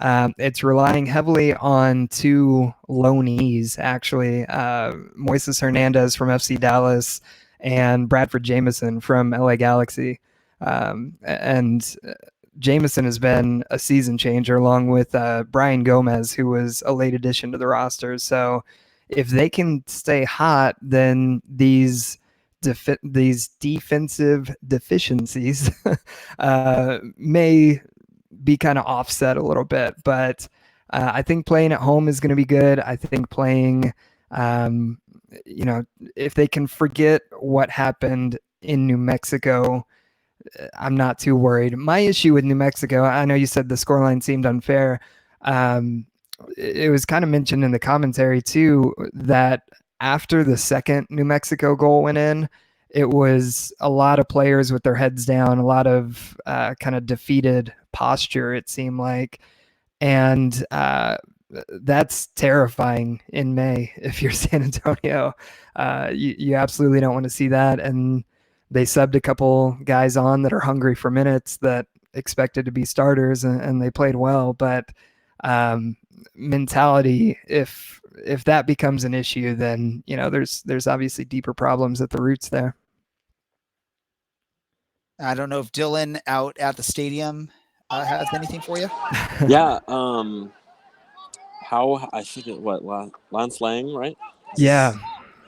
it's relying heavily on 2 loanees, actually. Moises Hernandez from FC Dallas and Bradford Jameson from LA Galaxy. And Jameson has been a season changer, along with Brian Gomez, who was a late addition to the roster. So if they can stay hot, then these defensive deficiencies may be kind of offset a little bit. But I think playing at home is going to be good. I think playing, if they can forget what happened in New Mexico, I'm not too worried. My issue with New Mexico, I know you said the scoreline seemed unfair. It was kind of mentioned in the commentary too that after the second New Mexico goal went in, it was a lot of players with their heads down, a lot of kind of defeated posture, it seemed like. And that's terrifying in May if you're San Antonio. You absolutely don't want to see that. And they subbed a couple guys on that are hungry for minutes that expected to be starters, and they played well. But mentality, if that becomes an issue, then there's obviously deeper problems at the roots there. I don't know if Dylan out at the stadium has anything for you. Yeah. How I think Lance Lang, right? Yeah.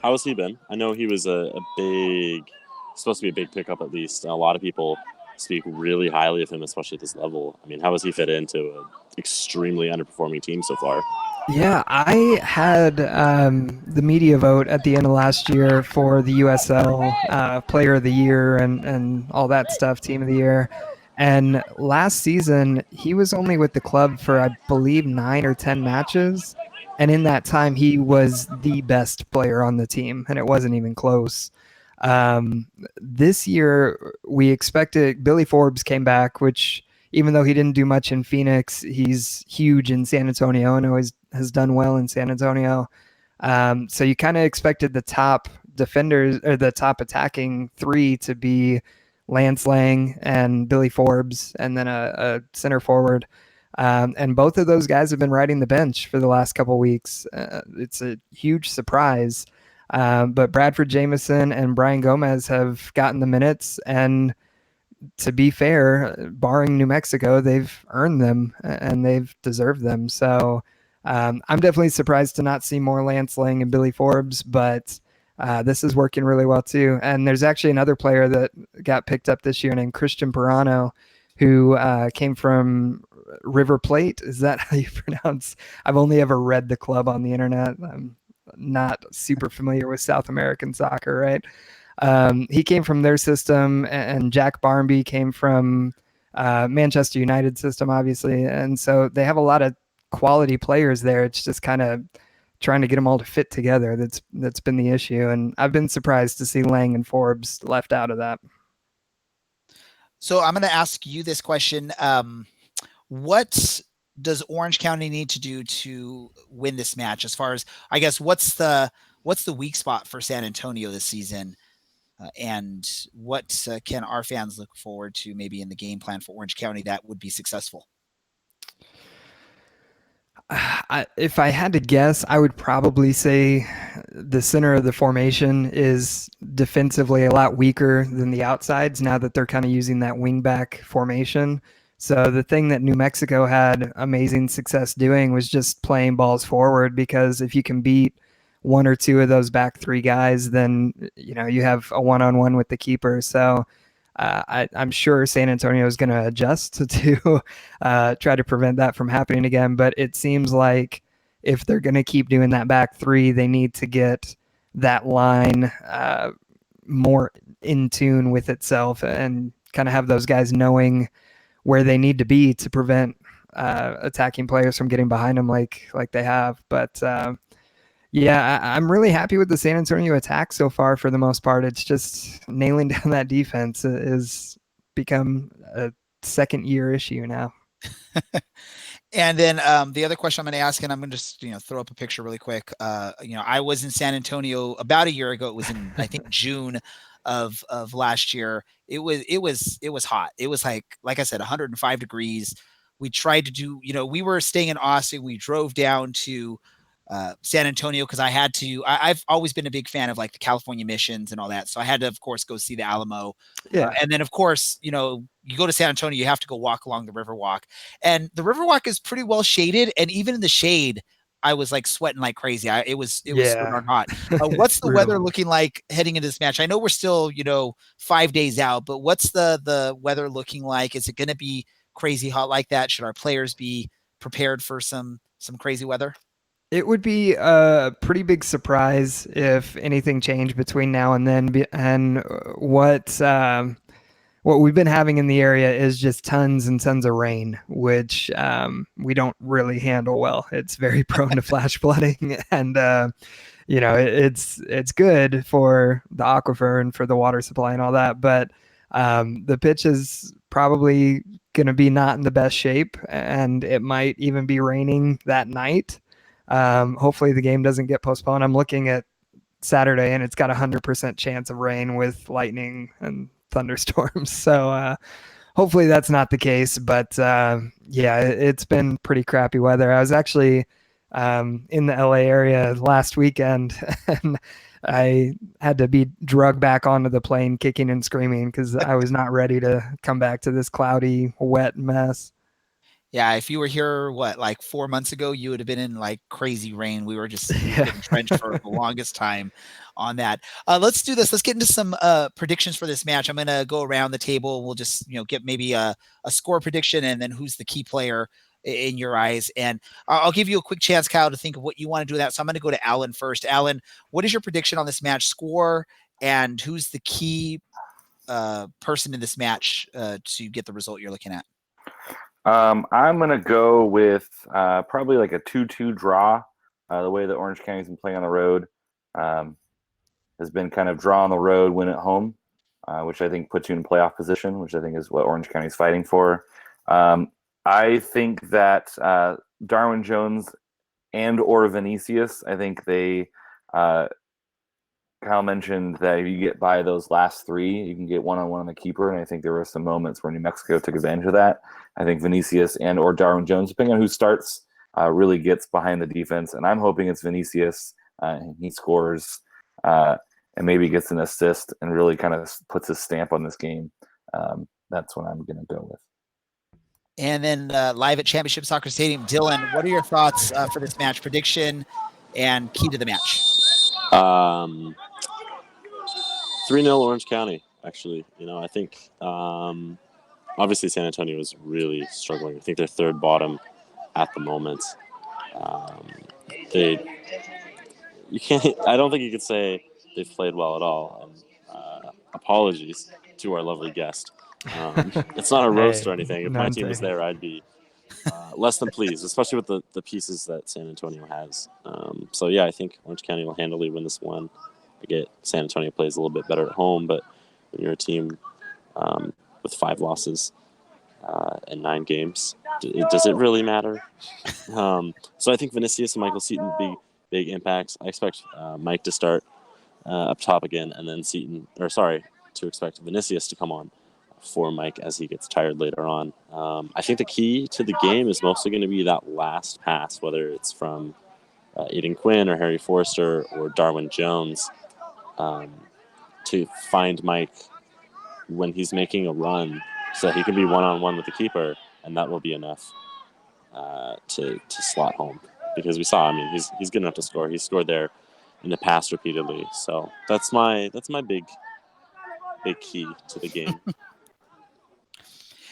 How has he been? I know he was a big, supposed to be a big pickup at least. And a lot of people speak really highly of him, especially at this level. I mean, how has he fit into an extremely underperforming team so far? Yeah, I had the media vote at the end of last year for the USL Player of the Year and all that stuff, Team of the Year. And last season, he was only with the club for, I believe, 9 or 10 matches. And in that time, he was the best player on the team, and it wasn't even close. This year, we expected Billy Forbes came back, which even though he didn't do much in Phoenix, he's huge in San Antonio and always has done well in San Antonio. So you kind of expected the top defenders or the top attacking three to be Lance Lang and Billy Forbes, and then a center forward. And both of those guys have been riding the bench for the last couple of weeks. It's a huge surprise. But Bradford Jameson and Brian Gomez have gotten the minutes, and to be fair, barring New Mexico, they've earned them and they've deserved them. So I'm definitely surprised to not see more Lance Lang and Billy Forbes, but this is working really well too. And there's actually another player that got picked up this year named Christian Pirano, who came from River Plate. Is that how you pronounce? I've only ever read the club on the internet. I'm not super familiar with South American soccer, right? He came from their system, and Jack Barmby came from Manchester United system, obviously. And so they have a lot of quality players there. It's just kind of trying to get them all to fit together. That's been the issue. And I've been surprised to see Lang and Forbes left out of that. So I'm going to ask you this question. What does Orange County need to do to win this match? As far as, I guess, what's the weak spot for San Antonio this season? And what can our fans look forward to maybe in the game plan for Orange County that would be successful? If I had to guess, I would probably say the center of the formation is defensively a lot weaker than the outsides now that they're kind of using that wingback formation. So the thing that New Mexico had amazing success doing was just playing balls forward, because if you can beat one or two of those back three guys, then you have a one-on-one with the keeper. So I'm sure San Antonio is going to adjust to try to prevent that from happening again. But it seems like if they're going to keep doing that back three, they need to get that line more in tune with itself and kind of have those guys knowing where they need to be to prevent attacking players from getting behind them like they have. But yeah, I'm really happy with the San Antonio attack so far for the most part. It's just nailing down that defense has become a second-year issue now. And then the other question I'm going to ask, and I'm going to just throw up a picture really quick. I was in San Antonio about a year ago. It was in I think June of last year. It was hot. It was like I said, 105 degrees. We tried to do, we were staying in Austin. We drove down to San Antonio because I've always been a big fan of like the California missions and all that. So I had to, of course, go see the Alamo. Yeah. And then, of course, you go to San Antonio, you have to go walk along the Riverwalk. And the Riverwalk is pretty well shaded. And even in the shade, I was like sweating like crazy. It was so darn hot. What's the weather looking like heading into this match? I know we're still, 5 days out, but what's the weather looking like? Is it going to be crazy hot like that? Should our players be prepared for some crazy weather? It would be a pretty big surprise if anything changed between now and then. And what we've been having in the area is just tons and tons of rain, which we don't really handle well. It's very prone to flash flooding, and it's good for the aquifer and for the water supply and all that, but the pitch is probably going to be not in the best shape, and it might even be raining that night. Hopefully the game doesn't get postponed. I'm looking at Saturday, and it's got 100% chance of rain with lightning and thunderstorms. So hopefully that's not the case. But it's been pretty crappy weather. I was actually in the LA area last weekend, and I had to be drugged back onto the plane kicking and screaming because I was not ready to come back to this cloudy, wet mess. Yeah, if you were here, like 4 months ago, you would have been in like crazy rain. We were getting drenched for the longest time on that. Let's do this. Let's get into some predictions for this match. I'm going to go around the table. We'll just get maybe a score prediction, and then who's the key player in your eyes. And I'll give you a quick chance, Kyle, to think of what you want to do with that. So I'm going to go to Alan first. Alan, what is your prediction on this match score, and who's the key person in this match to get the result you're looking at? I'm going to go with probably like a 2-2 draw. The way that Orange County's been playing on the road has been kind of draw on the road, win at home, which I think puts you in playoff position, which I think is what Orange County's fighting for. I think that Darwin Jones and or Vinicius, I think they Kyle mentioned that if you get by those last three, you can get one-on-one on the keeper, and I think there were some moments where New Mexico took advantage of that. I think Vinicius and or Darwin Jones, depending on who starts, really gets behind the defense, and I'm hoping it's Vinicius, and he scores and maybe gets an assist and really kind of puts his stamp on this game. That's what I'm going to go with. And then live at Championship Soccer Stadium, Dylan, what are your thoughts for this match prediction and key to the match? 3-0 Orange County, actually. I think obviously San Antonio is really struggling. I think they're third bottom at the moment. I don't think you could say they've played well at all. And apologies to our lovely guest. It's not a roast or anything. If my team was there, I'd be less than pleased, especially with the pieces that San Antonio has. I think Orange County will handily win this one. I get San Antonio plays a little bit better at home, but when you're a team with 5 losses in 9 games, does it really matter? So I think Vinicius and Michael Seaton will be big impacts. I expect Mike to start up top again, and then to expect Vinicius to come on for Mike as he gets tired later on. I think the key to the game is mostly going to be that last pass, whether it's from Aiden Quinn or Harry Forrester or Darwin Jones, to find Mike when he's making a run so that he can be one-on-one with the keeper, and that will be enough to slot home. Because we saw, he's good enough to score. He's scored there in the past repeatedly. So that's my big key to the game.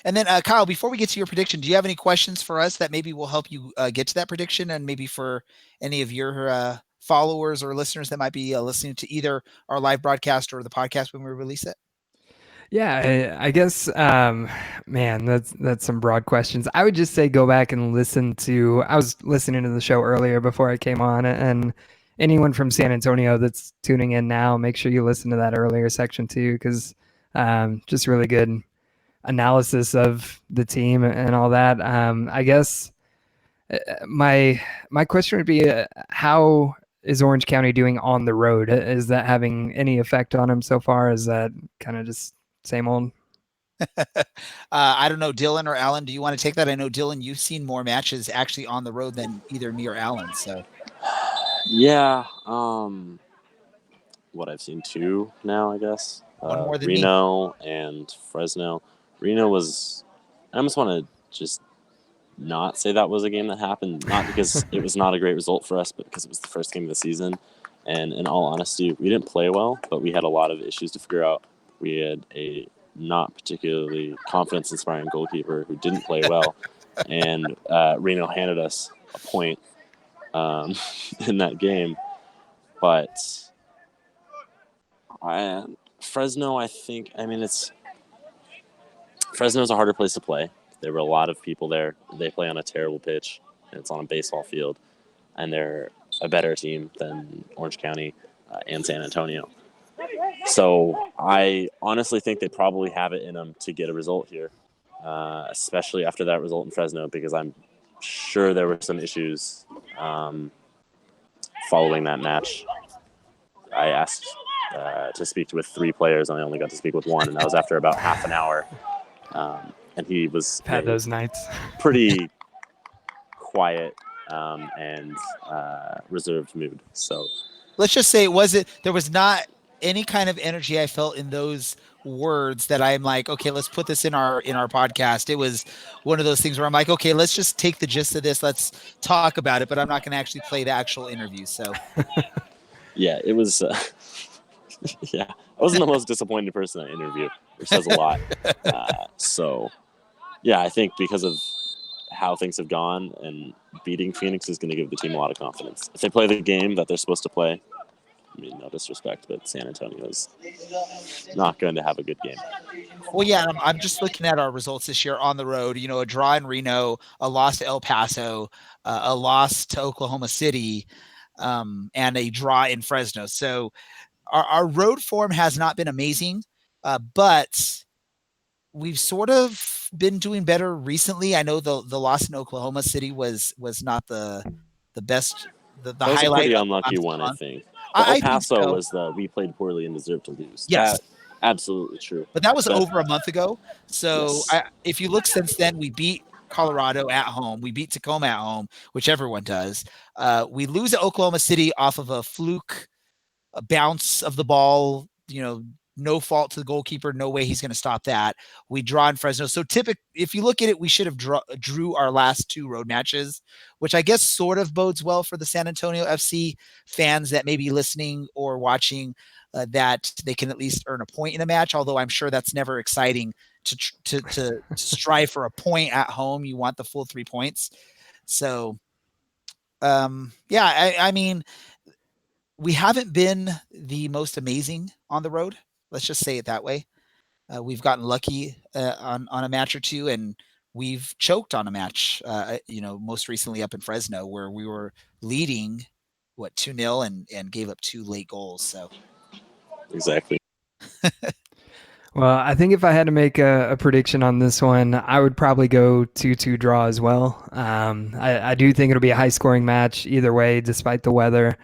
And then, Kyle, before we get to your prediction, do you have any questions for us that maybe will help you get to that prediction, and maybe for any of your followers or listeners that might be listening to either our live broadcast or the podcast when we release it? Yeah, I guess, man, that's some broad questions. I would just say go back and listen to. I was listening to the show earlier before I came on, and anyone from San Antonio that's tuning in now, make sure you listen to that earlier section too, because just really good analysis of the team and all that. I guess my question would be, how is Orange County doing on the road? Is that having any effect on him so far? Is that kind of just same old? I don't know, Dylan or Alan, do you want to take that? I know, Dylan, you've seen more matches actually on the road than either me or Alan. So yeah, what I've seen 2 now, I guess. One more than Reno and Fresno. Reno was, I almost want to just not say that was a game that happened, not because it was not a great result for us, but because it was the first game of the season. And in all honesty, we didn't play well, but we had a lot of issues to figure out. We had a not particularly confidence-inspiring goalkeeper who didn't play well, and Reno handed us a point in that game. But Fresno, I think, Fresno's a harder place to play. There were a lot of people there. They play on a terrible pitch, and it's on a baseball field, and they're a better team than Orange County and San Antonio. So I honestly think they probably have it in them to get a result here, especially after that result in Fresno, because I'm sure there were some issues following that match. I asked to speak with 3 players, and I only got to speak with 1, and that was after about half an hour. And he was Had those nights. pretty quiet and reserved mood. So let's just say there was not any kind of energy I felt in those words that I'm like, okay, let's put this in our podcast. It was one of those things where I'm like, okay, let's just take the gist of this. Let's talk about it, but I'm not going to actually play the actual interview. So yeah, it was, yeah, I wasn't the most disappointed person in that interview, which says a lot. So yeah, I think because of how things have gone, and beating Phoenix is going to give the team a lot of confidence. If they play the game that they're supposed to play, I mean, no disrespect, but San Antonio is not going to have a good game. Well, yeah, I'm just looking at our results this year on the road. You know, a draw in Reno, a loss to El Paso, a loss to Oklahoma City, and a draw in Fresno. So our road form has not been amazing, but we've sort of been doing better recently. I know the loss in Oklahoma City was not the best. The that was highlight. A pretty unlucky one, I think. El Paso was we played poorly and deserved to lose. Yes. That, absolutely true. But that was over a month ago. So yes. If you look since then, we beat Colorado at home. We beat Tacoma at home, which everyone does. We lose at Oklahoma City off of a fluke, a bounce of the ball, you know, no fault to the goalkeeper. No way he's going to stop that. We draw in Fresno. So if you look at it, we should have drew our last 2 road matches, which I guess sort of bodes well for the San Antonio FC fans that may be listening or watching, that they can at least earn a point in a match. Although I'm sure that's never exciting to strive for a point at home. You want the full 3 points. So, yeah, I mean, we haven't been the most amazing on the road. Let's just say it that way. We've gotten lucky on a match or 2, and we've choked on a match, most recently up in Fresno, where we were leading, 2-0 and gave up 2 late goals. So exactly. Well, I think if I had to make a prediction on this one, I would probably go 2-2 draw as well. I do think it'll be a high-scoring match either way, despite the weather.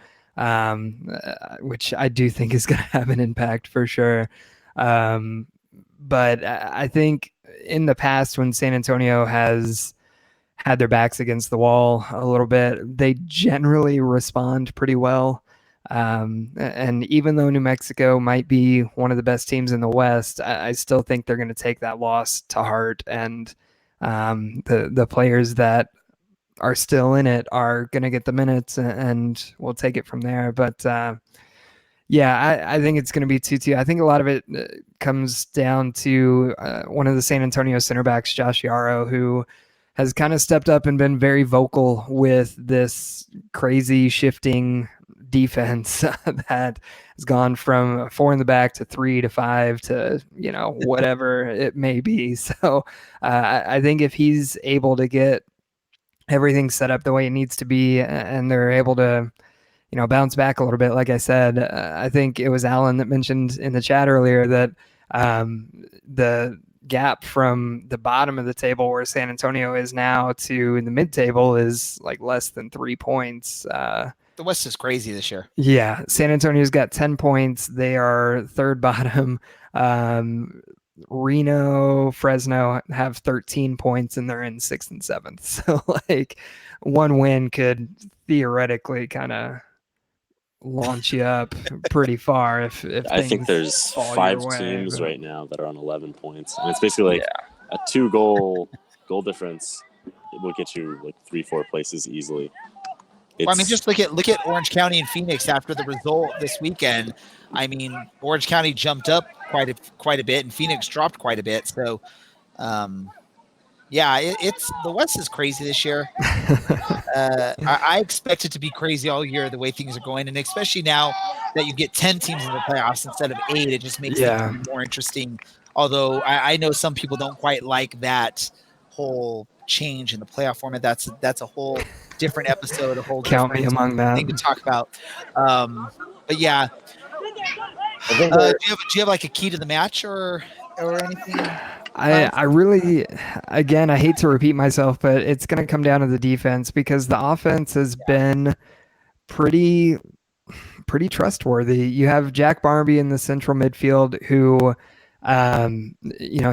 Which I do think is going to have an impact for sure. But I think in the past, when San Antonio has had their backs against the wall a little bit, they generally respond pretty well. And even though New Mexico might be one of the best teams in the West, I still think they're going to take that loss to heart. And the players that are still in it are going to get the minutes, and we'll take it from there. But yeah, I think it's going to be 2-2. I think a lot of it comes down to one of the San Antonio center backs, Josh Yarrow, who has kind of stepped up and been very vocal with this crazy shifting defense that has gone from 4 in the back to 3 to 5 to, whatever it may be. So I think if he's able to get everything set up the way it needs to be, and they're able to, bounce back a little bit. Like I said, I think it was Alan that mentioned in the chat earlier that the gap from the bottom of the table where San Antonio is now to in the mid-table is like less than 3 points. The West is crazy this year. Yeah, San Antonio's got 10 points. They are third bottom. Reno, Fresno have 13 points, and they're in 6th and 7th. So like one win could theoretically kind of launch you up pretty far if I think there's 5 teams right now that are on 11 points, and it's basically like a 2 goal difference. It will get you like 3-4 places easily. Well, I mean, just look at Orange County and Phoenix after the result this weekend. I mean, Orange County jumped up quite a bit, and Phoenix dropped quite a bit. So, um, yeah, it's the West is crazy this year. I expect it to be crazy all year the way things are going, and especially now that you get 10 teams in the playoffs instead of 8, it just makes things Yeah. even more interesting. Although I know some people don't quite like that whole change in the playoff format. That's a whole different episode, a whole Count me different among that. thing to talk about. But yeah, I think do you have like a key to the match or anything? I really, again, I hate to repeat myself, but it's going to come down to the defense because the offense has been pretty trustworthy. You have Jack Barnaby in the central midfield who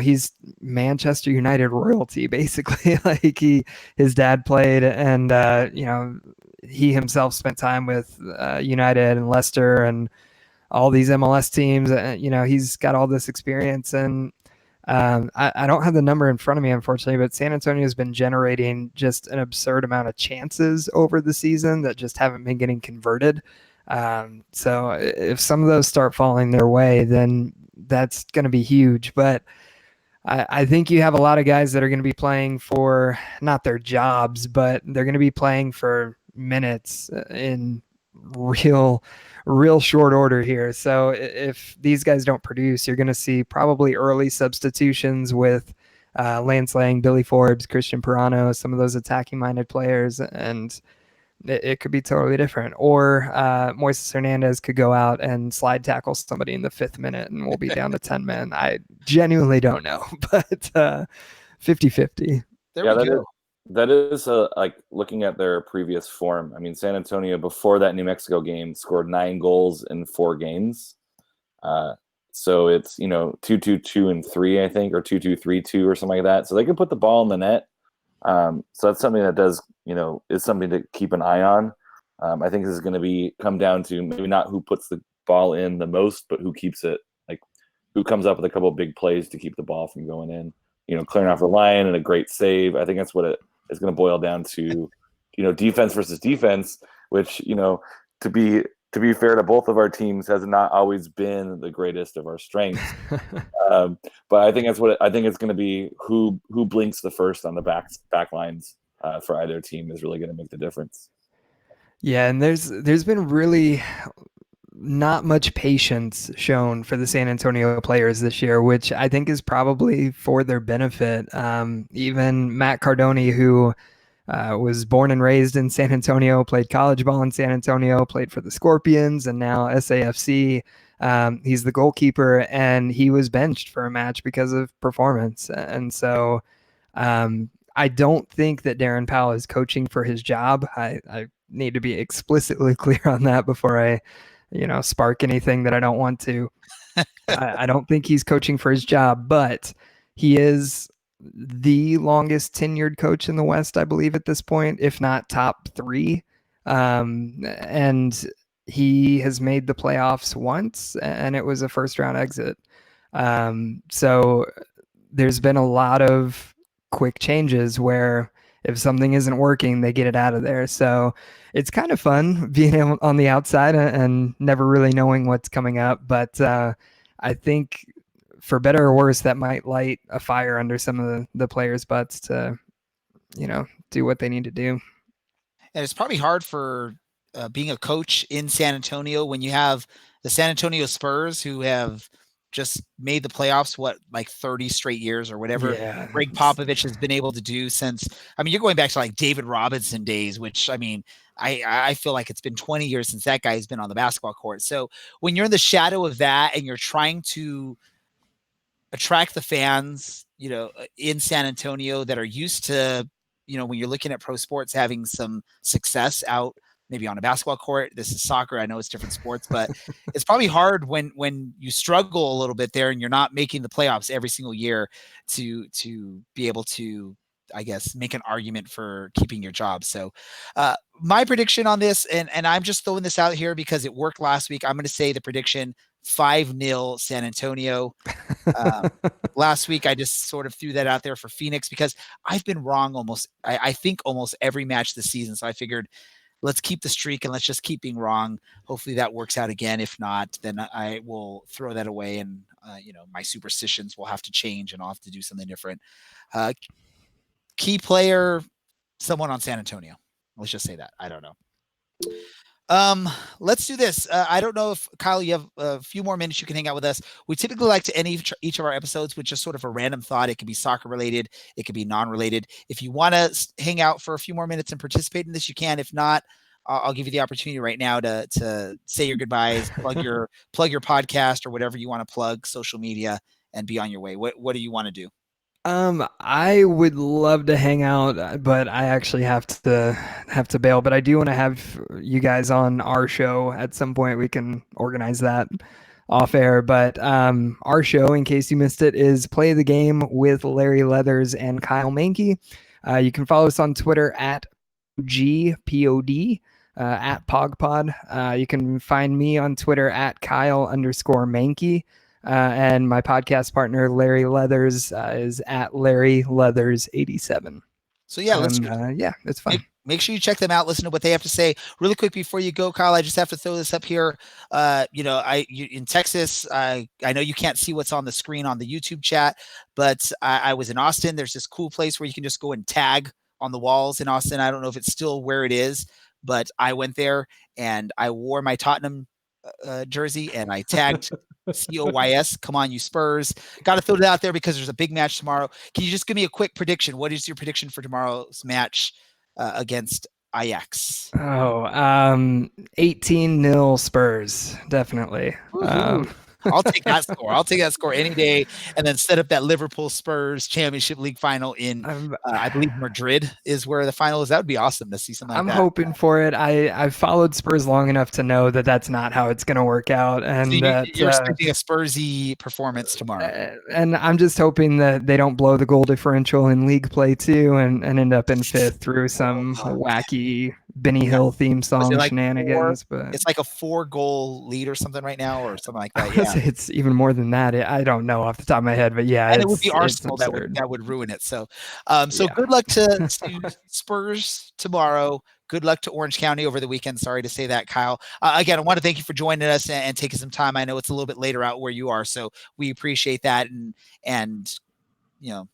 he's Manchester United royalty basically. Like his dad played, and he himself spent time with United and Leicester and all these MLS teams. He's got all this experience, and I don't have the number in front of me, unfortunately, but San Antonio has been generating just an absurd amount of chances over the season that just haven't been getting converted. So if some of those start falling their way, then that's going to be huge. But I think you have a lot of guys that are going to be playing for not their jobs, but they're going to be playing for minutes in real short order here. So if these guys don't produce, you're going to see probably early substitutions with Lance Lang, Billy Forbes, Christian Pirano, some of those attacking minded players, and it could be totally different. Or Moises Hernandez could go out and slide tackle somebody in the 5th minute and we'll be down to 10 men. I genuinely don't know, but 50-50. There we go. That is like looking at their previous form. I mean, San Antonio before that New Mexico game scored 9 goals in 4 games. So it's 2-2-2 and 3, I think, or 2-2-3-2 or something like that. So they can put the ball in the net. So that's something that does is something to keep an eye on. I think this is going to come down to maybe not who puts the ball in the most, but who keeps it, like who comes up with a couple of big plays to keep the ball from going in. Clearing off the line and a great save. I think that's what it is going to boil down to. Defense versus defense, which to be fair to both of our teams has not always been the greatest of our strengths. But I think that's what I think it's going to be. Who blinks the first on the back lines for either team is really going to make the difference. Yeah, and there's been really not much patience shown for the San Antonio players this year, which I think is probably for their benefit. Even Matt Cardone, who was born and raised in San Antonio, played college ball in San Antonio, played for the Scorpions, and now SAFC. He's the goalkeeper, and he was benched for a match because of performance. And so I don't think that Darren Powell is coaching for his job. I need to be explicitly clear on that before I spark anything that I don't want to. I don't think he's coaching for his job, but he is the longest tenured coach in the West, I believe, at this point, if not top 3. And he has made the playoffs once, and it was a first-round exit. So there's been a lot of quick changes where if something isn't working, they get it out of there. So it's kind of fun being on the outside and never really knowing what's coming up. But I think for better or worse, that might light a fire under some of the players' butts to, do what they need to do. And it's probably hard for being a coach in San Antonio when you have the San Antonio Spurs who have just made the playoffs, like 30 straight years or whatever Greg Popovich has been able to do since, you're going back to like David Robinson days, which I feel like it's been 20 years since that guy has been on the basketball court. So when you're in the shadow of that and you're trying to attract the fans, in San Antonio that are used to, when you're looking at pro sports, having some success out maybe on a basketball court. This is soccer. I know it's different sports, but it's probably hard when you struggle a little bit there and you're not making the playoffs every single year to be able to, I guess, make an argument for keeping your job. So my prediction on this, and I'm just throwing this out here because it worked last week. I'm going to say the prediction 5-0 San Antonio. Last week, I just sort of threw that out there for Phoenix because I've been wrong I think almost every match this season. So I figured let's keep the streak and let's just keep being wrong. Hopefully that works out again. If not, then I will throw that away, and my superstitions will have to change, and I'll have to do something different. Key player, someone on San Antonio. Let's just say that. I don't know. Let's do this. I don't know if Kyle, you have a few more minutes you can hang out with us. We typically like to end each of our episodes with just sort of a random thought. It could be soccer related. It could be non-related. If you want to hang out for a few more minutes and participate in this, you can. If not, I'll give you the opportunity right now to say your goodbyes, plug your podcast or whatever you want to plug, social media, and be on your way. What do you want to do? I would love to hang out, but I actually have to bail. But I do want to have you guys on our show at some point. We can organize that off air. But our show, in case you missed it, is Play the Game with Larry Leathers and Kyle Mankey. You can follow us on Twitter at GPOD, at PogPod. You can find me on Twitter at Kyle_Mankey. And my podcast partner, Larry Leathers, is at Larry Leathers 87. So yeah, it's fun. Make sure you check them out. Listen to what they have to say. Really quick before you go, Kyle, I just have to throw this up here. In Texas, I know you can't see what's on the screen on the YouTube chat, but I was in Austin. There's this cool place where you can just go and tag on the walls in Austin. I don't know if it's still where it is, but I went there and I wore my Tottenham jersey and I tagged COYS. Come on, you Spurs. Got to throw it out there because there's a big match tomorrow. Can you just give me a quick prediction? What is your prediction for tomorrow's match against Ajax? 18-0 Spurs, definitely. I'll take that score. I'll take that score any day, and then set up that Liverpool Spurs Championship League final in, I believe Madrid is where the final is. That would be awesome to see something like that. I'm hoping for it. I've followed Spurs long enough to know that that's not how it's going to work out, and so you're expecting a Spursy performance tomorrow. And I'm just hoping that they don't blow the goal differential in league play too, and end up in fifth through some wacky Benny Hill theme song shenanigans. But it's like a 4-goal lead or something right now, or something like that. Yeah. It's even more than that. I don't know off the top of my head, but yeah, and it would be Arsenal that would ruin it. So, good luck to Spurs tomorrow. Good luck to Orange County over the weekend. Sorry to say that, Kyle. Again, I want to thank you for joining us and taking some time. I know it's a little bit later out where you are, so we appreciate that. And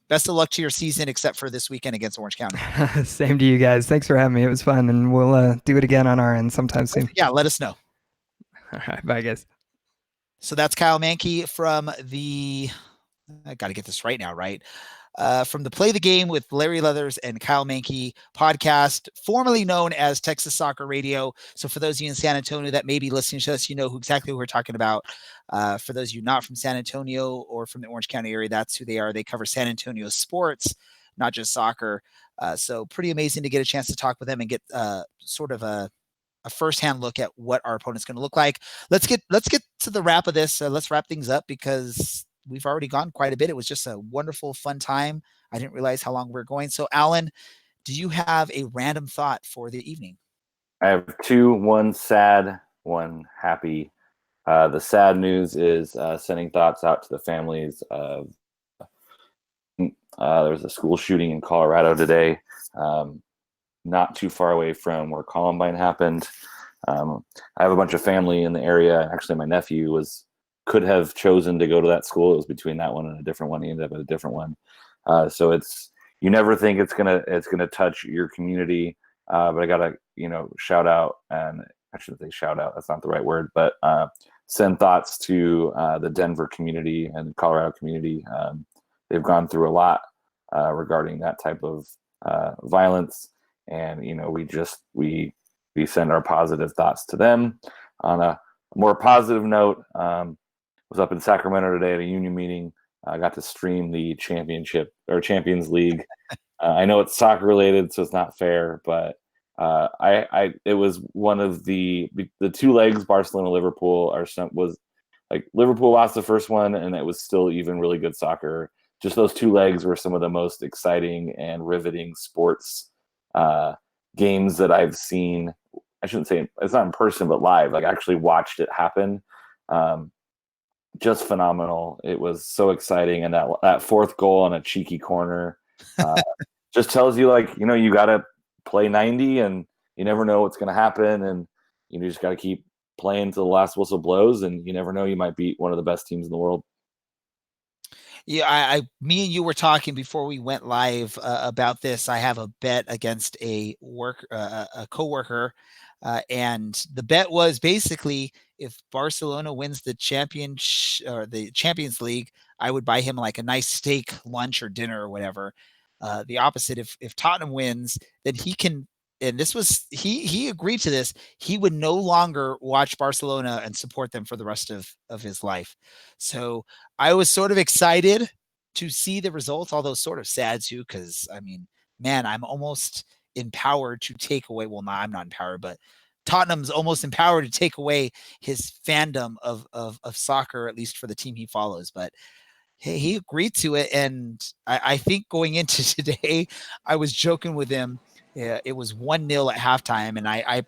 best of luck to your season, except for this weekend against Orange County. Same to you guys. Thanks for having me. It was fun, and we'll do it again on our end sometime soon. Yeah, let us know. All right, bye, guys. So that's Kyle Mankey from I got to get this right now, right? From the Play the Game with Larry Leathers and Kyle Mankey podcast, formerly known as Texas Soccer Radio. So for those of you in San Antonio that may be listening to us, you know exactly who we're talking about. For those of you not from San Antonio or from the Orange County area, that's who they are. They cover San Antonio sports, not just soccer. So pretty amazing to get a chance to talk with them and get sort of a firsthand look at what our opponent's going to look like. Let's get to the wrap of this. Let's wrap things up because we've already gone quite a bit. It was just a wonderful, fun time. I didn't realize how long we're going. So, Alan, do you have a random thought for the evening? I have two, one sad, one happy. The sad news is sending thoughts out to the families of there was a school shooting in Colorado today, not too far away from where Columbine happened. I have a bunch of family in the area. Actually, my nephew could have chosen to go to that school. It was between that one and a different one. He ended up at a different one. So you never think it's gonna touch your community. But I gotta shout out, and I shouldn't say shout out. That's not the right word, but send thoughts to the Denver community and Colorado community. They've gone through a lot regarding that type of violence, and we send our positive thoughts to them. On a more positive note, was up in Sacramento today at a union meeting. I got to stream the Champions League. I know it's soccer related, so it's not fair, but it was one of the two legs. Barcelona Liverpool was like Liverpool lost the first one, and it was still even really good soccer. Just those two legs were some of the most exciting and riveting sports games that I've seen. I shouldn't say it's not in person, but live. Like, I actually watched it happen. Just phenomenal. It was so exciting, and that fourth goal on a cheeky corner just tells you, you got to play 90, and you never know what's going to happen, and you just got to keep playing till the last whistle blows, and you never know, you might beat one of the best teams in the world. Yeah, me and you were talking before we went live about this. I have a bet against a coworker, and the bet was basically if Barcelona wins the Champions League, I would buy him like a nice steak lunch or dinner or whatever. The opposite, if Tottenham wins, then he can. And this was he agreed to this. He would no longer watch Barcelona and support them for the rest of his life. So I was sort of excited to see the results, although sort of sad too, because I mean, man, I'm almost empowered to take away. Well, no, I'm not empowered, but Tottenham's almost empowered to take away his fandom of soccer, at least for the team he follows. But hey, he agreed to it, and I think going into today, I was joking with him. Yeah, it was 1-0 at halftime, and I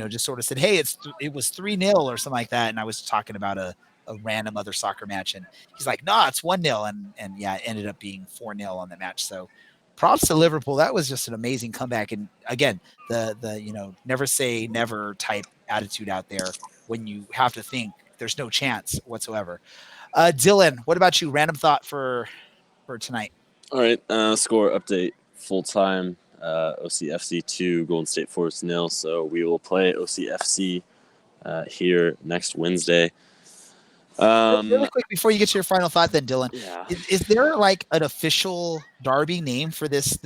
just sort of said, "Hey, it was 3-0 or something like that," and I was talking about a random other soccer match, and he's like, "No, it's 1-0," and yeah, it ended up being 4-0 on the match. So, props to Liverpool. That was just an amazing comeback, and again, the never say never type attitude out there when you have to think there's no chance whatsoever. Dylan, what about you? Random thought for tonight. All right, score update full time. OCFC 2, Golden State Force 0. So we will play OCFC here next Wednesday. Really quick before you get to your final thought, then Dylan, Yeah. is there like an official derby name for this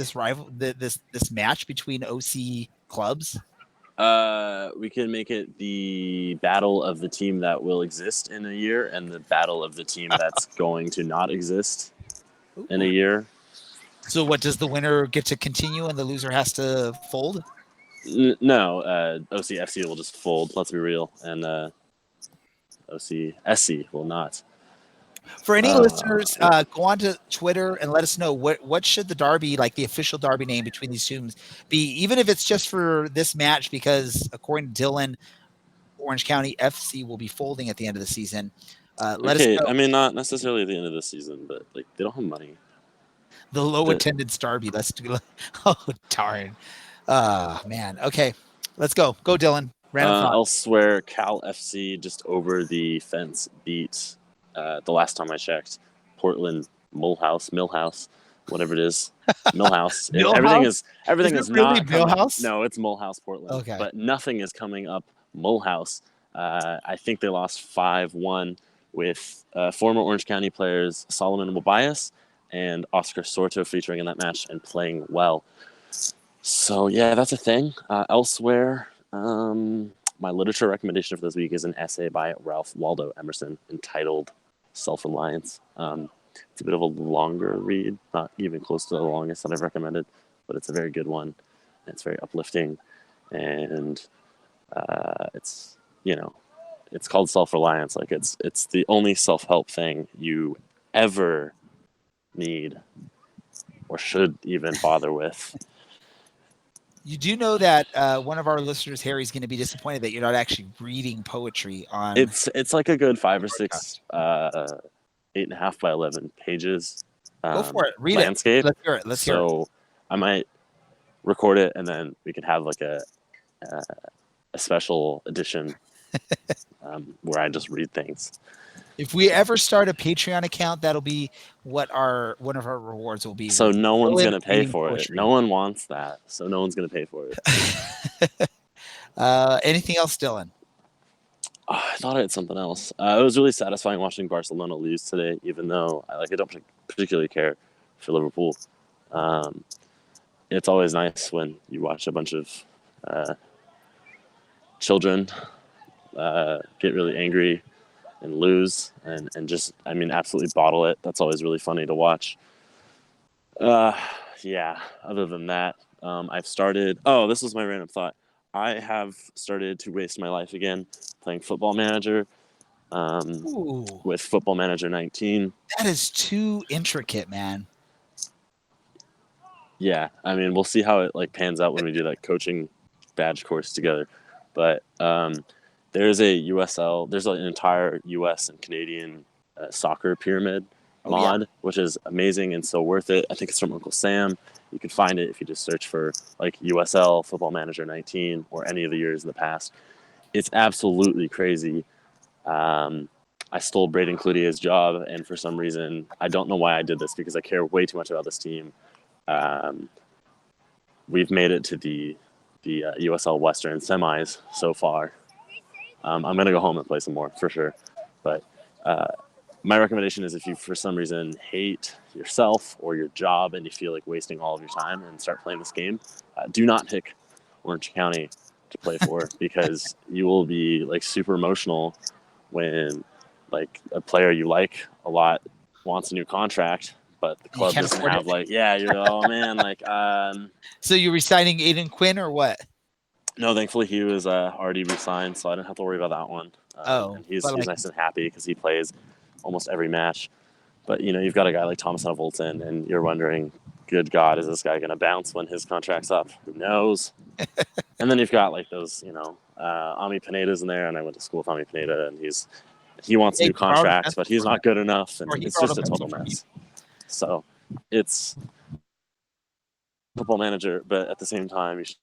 match between OC clubs? We can make it the battle of the team that will exist in a year and the battle of the team that's going to not exist in a year. So what, does the winner get to continue and the loser has to fold? No, OCFC will just fold, let's be real, and OCSC will not. For any listeners, go on to Twitter and let us know what should the derby, like the official derby name between these teams be, even if it's just for this match, because according to Dylan, Orange County FC will be folding at the end of the season. Let us know. I mean, not necessarily at the end of the season, but like they don't have money. The low attendance derby. Let's do. Oh darn. Man. Okay, let's go. Go, Dylan. Random thought. Elsewhere, Cal FC just over the fence beat. The last time I checked, Portland Millhouse, whatever it is, Millhouse. Everything is really not Millhouse. No, it's Millhouse Portland. Okay, but nothing is coming up Millhouse. I think they lost 5-1 with former Orange County players Solomon Wabias and Oscar Sorto featuring in that match and playing well. So yeah, that's a thing. Elsewhere, my literature recommendation for this week is an essay by Ralph Waldo Emerson entitled Self-Reliance. It's a bit of a longer read, not even close to the longest that I've recommended, but it's a very good one. It's very uplifting, and it's called Self-Reliance. Like it's the only self-help thing you ever need or should even bother with. You do know that one of our listeners, Harry's, going to be disappointed that you're not actually reading poetry on. It's like a good 5 or 6, 8.5 by 11 pages. Go for it. Read landscape. Let's hear it. So I might record it, and then we can have like a special edition where I just read things. If we ever start a Patreon account, that'll be what one of our rewards will be. So no one's going to pay for it. No one wants that. So no one's going to pay for it. Anything else, Dylan? I thought I had something else. It was really satisfying watching Barcelona lose today, even though I don't particularly care for Liverpool. It's always nice when you watch a bunch of children get really angry and lose and just, absolutely bottle it. That's always really funny to watch. Yeah, other than that, I've started... Oh, this was my random thought. I have started to waste my life again playing Football Manager with Football Manager 19. That is too intricate, man. Yeah, we'll see how it pans out when we do that coaching badge course together. But there's an entire U.S. and Canadian soccer pyramid mod, which is amazing and so worth it. I think it's from Uncle Sam. You can find it if you just search for like USL Football Manager 19 or any of the years in the past. It's absolutely crazy. I stole Braden Cloutier's job, and for some reason, I don't know why I did this because I care way too much about this team. We've made it to the USL Western semis so far. I'm going to go home and play some more for sure. But my recommendation is if you, for some reason, hate yourself or your job and you feel like wasting all of your time and start playing this game, do not pick Orange County to play for because you will be like super emotional when like a player you like a lot wants a new contract, but the club doesn't have like, you're oh man, like So you're resigning Aiden Quinn or what? No, thankfully he was already re-signed, so I didn't have to worry about that one. And he's nice and happy because he plays almost every match. But you know, you've got a guy like Thomas Volton, and you're wondering, good God, is this guy going to bounce when his contract's up? Who knows? And then you've got like those, you know, Ami Pineda's in there, and I went to school with Ami Pineda, and he wants new contracts, but he's not good enough, and it's just a total mess. So it's Football Manager, but at the same time, you should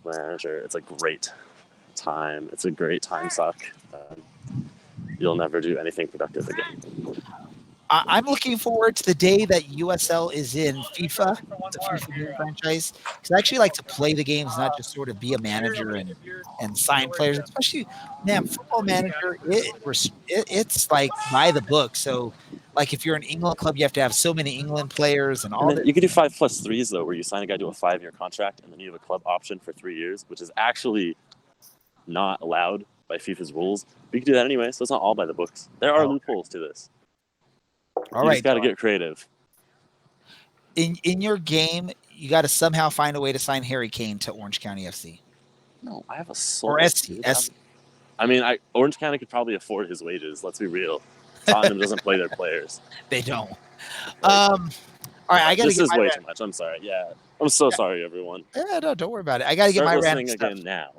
manager. It's a great time. It's a great time suck. You'll never do anything productive again. I'm looking forward to the day that USL is in FIFA, the FIFA game franchise, because I actually like to play the games, not just sort of be a manager and sign players. Especially, man, Football Manager, it's like by the book. So, like if you're an England club, you have to have so many England players and all. And you can do 5+3s though, where you sign a guy to a 5-year contract and then you have a club option for 3 years, which is actually not allowed by FIFA's rules. But you can do that anyway, so it's not all by the books. There are loopholes to this. You just got to get creative. In your game, you got to somehow find a way to sign Harry Kane to Orange County FC. No, I have a soul. Or SC. I mean, Orange County could probably afford his wages. Let's be real. Tottenham doesn't play their players. They don't. All right, I got to. This is way too much. I'm sorry. Yeah, I'm so sorry, everyone. Yeah, no, don't worry about it. I got to get my random stuff again now.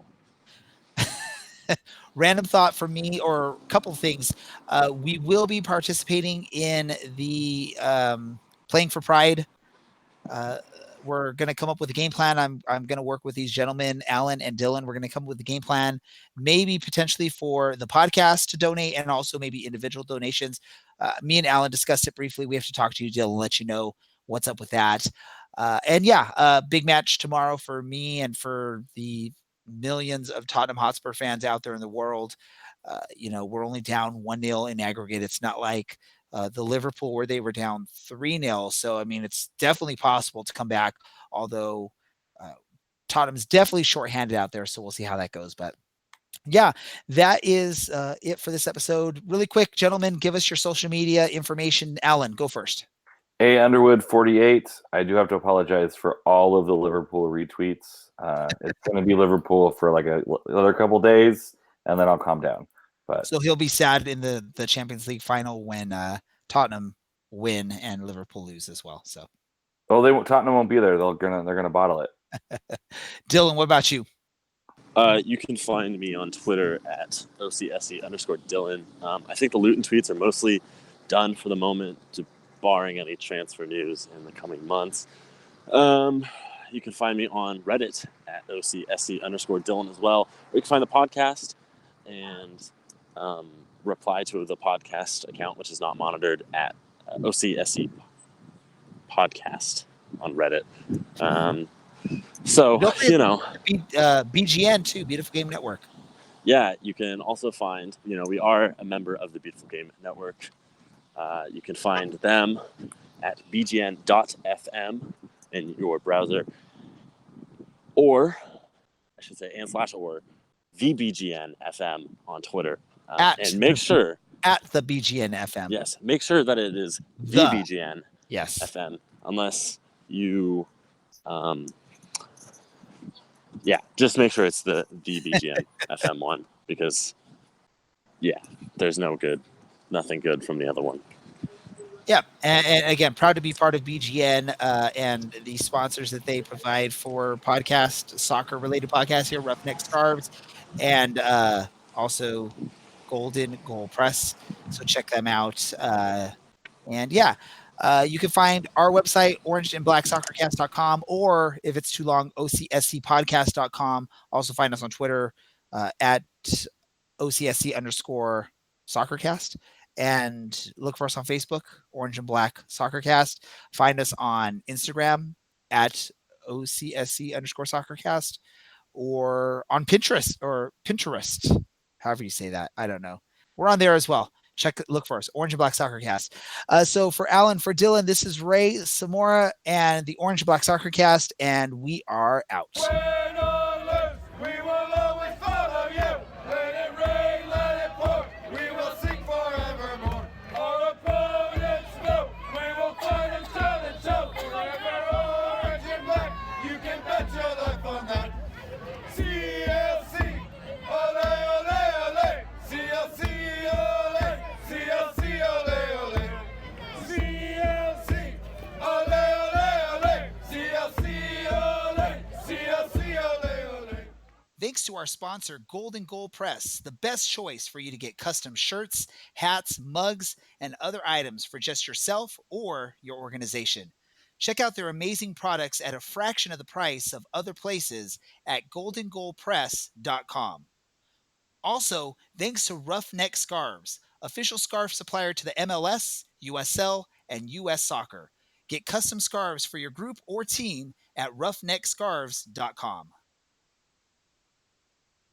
Random thought for me, or a couple of things. We will be participating in the Playing for Pride. We're going to come up with a game plan. I'm going to work with these gentlemen, Alan and Dylan. We're going to come up with a game plan, maybe potentially for the podcast to donate and also maybe individual donations. Me and Alan discussed it briefly. We have to talk to you, Dylan, and let you know what's up with that. Big match tomorrow for me and for the millions of Tottenham Hotspur fans out there in the world. We're only down 1-0 in aggregate. It's not like the Liverpool where they were down 3-0. So, I mean, it's definitely possible to come back, although Tottenham's definitely shorthanded out there. So we'll see how that goes. But yeah, that is it for this episode. Really quick, gentlemen, give us your social media information. Alan, go first. A Underwood 48. I do have to apologize for all of the Liverpool retweets. It's going to be Liverpool for like another couple days, and then I'll calm down. But so he'll be sad in the Champions League final when Tottenham win and Liverpool lose as well. So, Tottenham won't be there. They're gonna bottle it. Dylan, what about you? You can find me on Twitter at OCSE_Dylan. I think the Luton tweets are mostly done for the moment, barring any transfer news in the coming months. You can find me on Reddit at OCSE_Dylan as well. Or you can find the podcast and reply to the podcast account, which is not monitored, at OCSE podcast on Reddit. BGN too, Beautiful Game Network. Yeah, you can also find, we are a member of the Beautiful Game Network. You can find them at bgn.fm in your browser, or the BGN FM on Twitter. And make sure at the BGN FM. Yes, make sure that it is the BGN FM, unless you, just make sure it's the BGN FM one, because there's nothing good from the other one. Yeah, and again, proud to be part of BGN and the sponsors that they provide for soccer-related podcasts here, Roughneck Scarves, and also Golden Goal Press. So check them out. And yeah, you can find our website, orangeandblacksoccercast.com, or if it's too long, ocscpodcast.com. Also find us on Twitter at OCSC_soccercast. And look for us on Facebook, Orange and Black Soccercast. Find us on Instagram at OCSC_soccercast, or on Pinterest, however you say that. I don't know. We're on there as well. Look for us, Orange and Black Soccercast. So for Alan, for Dylan, this is Ray Samora and the Orange and Black Soccercast, and we are out. Win or lose, we will always follow you. Let it rain, let it pour, we will sing forevermore. Our opponents know, we will fight until it shows. Forever orange and black, you can bet your life on that. CLC, ole, ole, ole. CLC, ole, CLC, ole, ole. CLC, ole, ole, ole. CLC, ole, CLC, ole, ole. Thanks to our sponsor, Golden Goal Press, the best choice for you to get custom shirts, hats, mugs, and other items for just yourself or your organization. Check out their amazing products at a fraction of the price of other places at goldengoalpress.com. Also, thanks to Roughneck Scarves, official scarf supplier to the MLS, USL, and US Soccer. Get custom scarves for your group or team at roughneckscarves.com.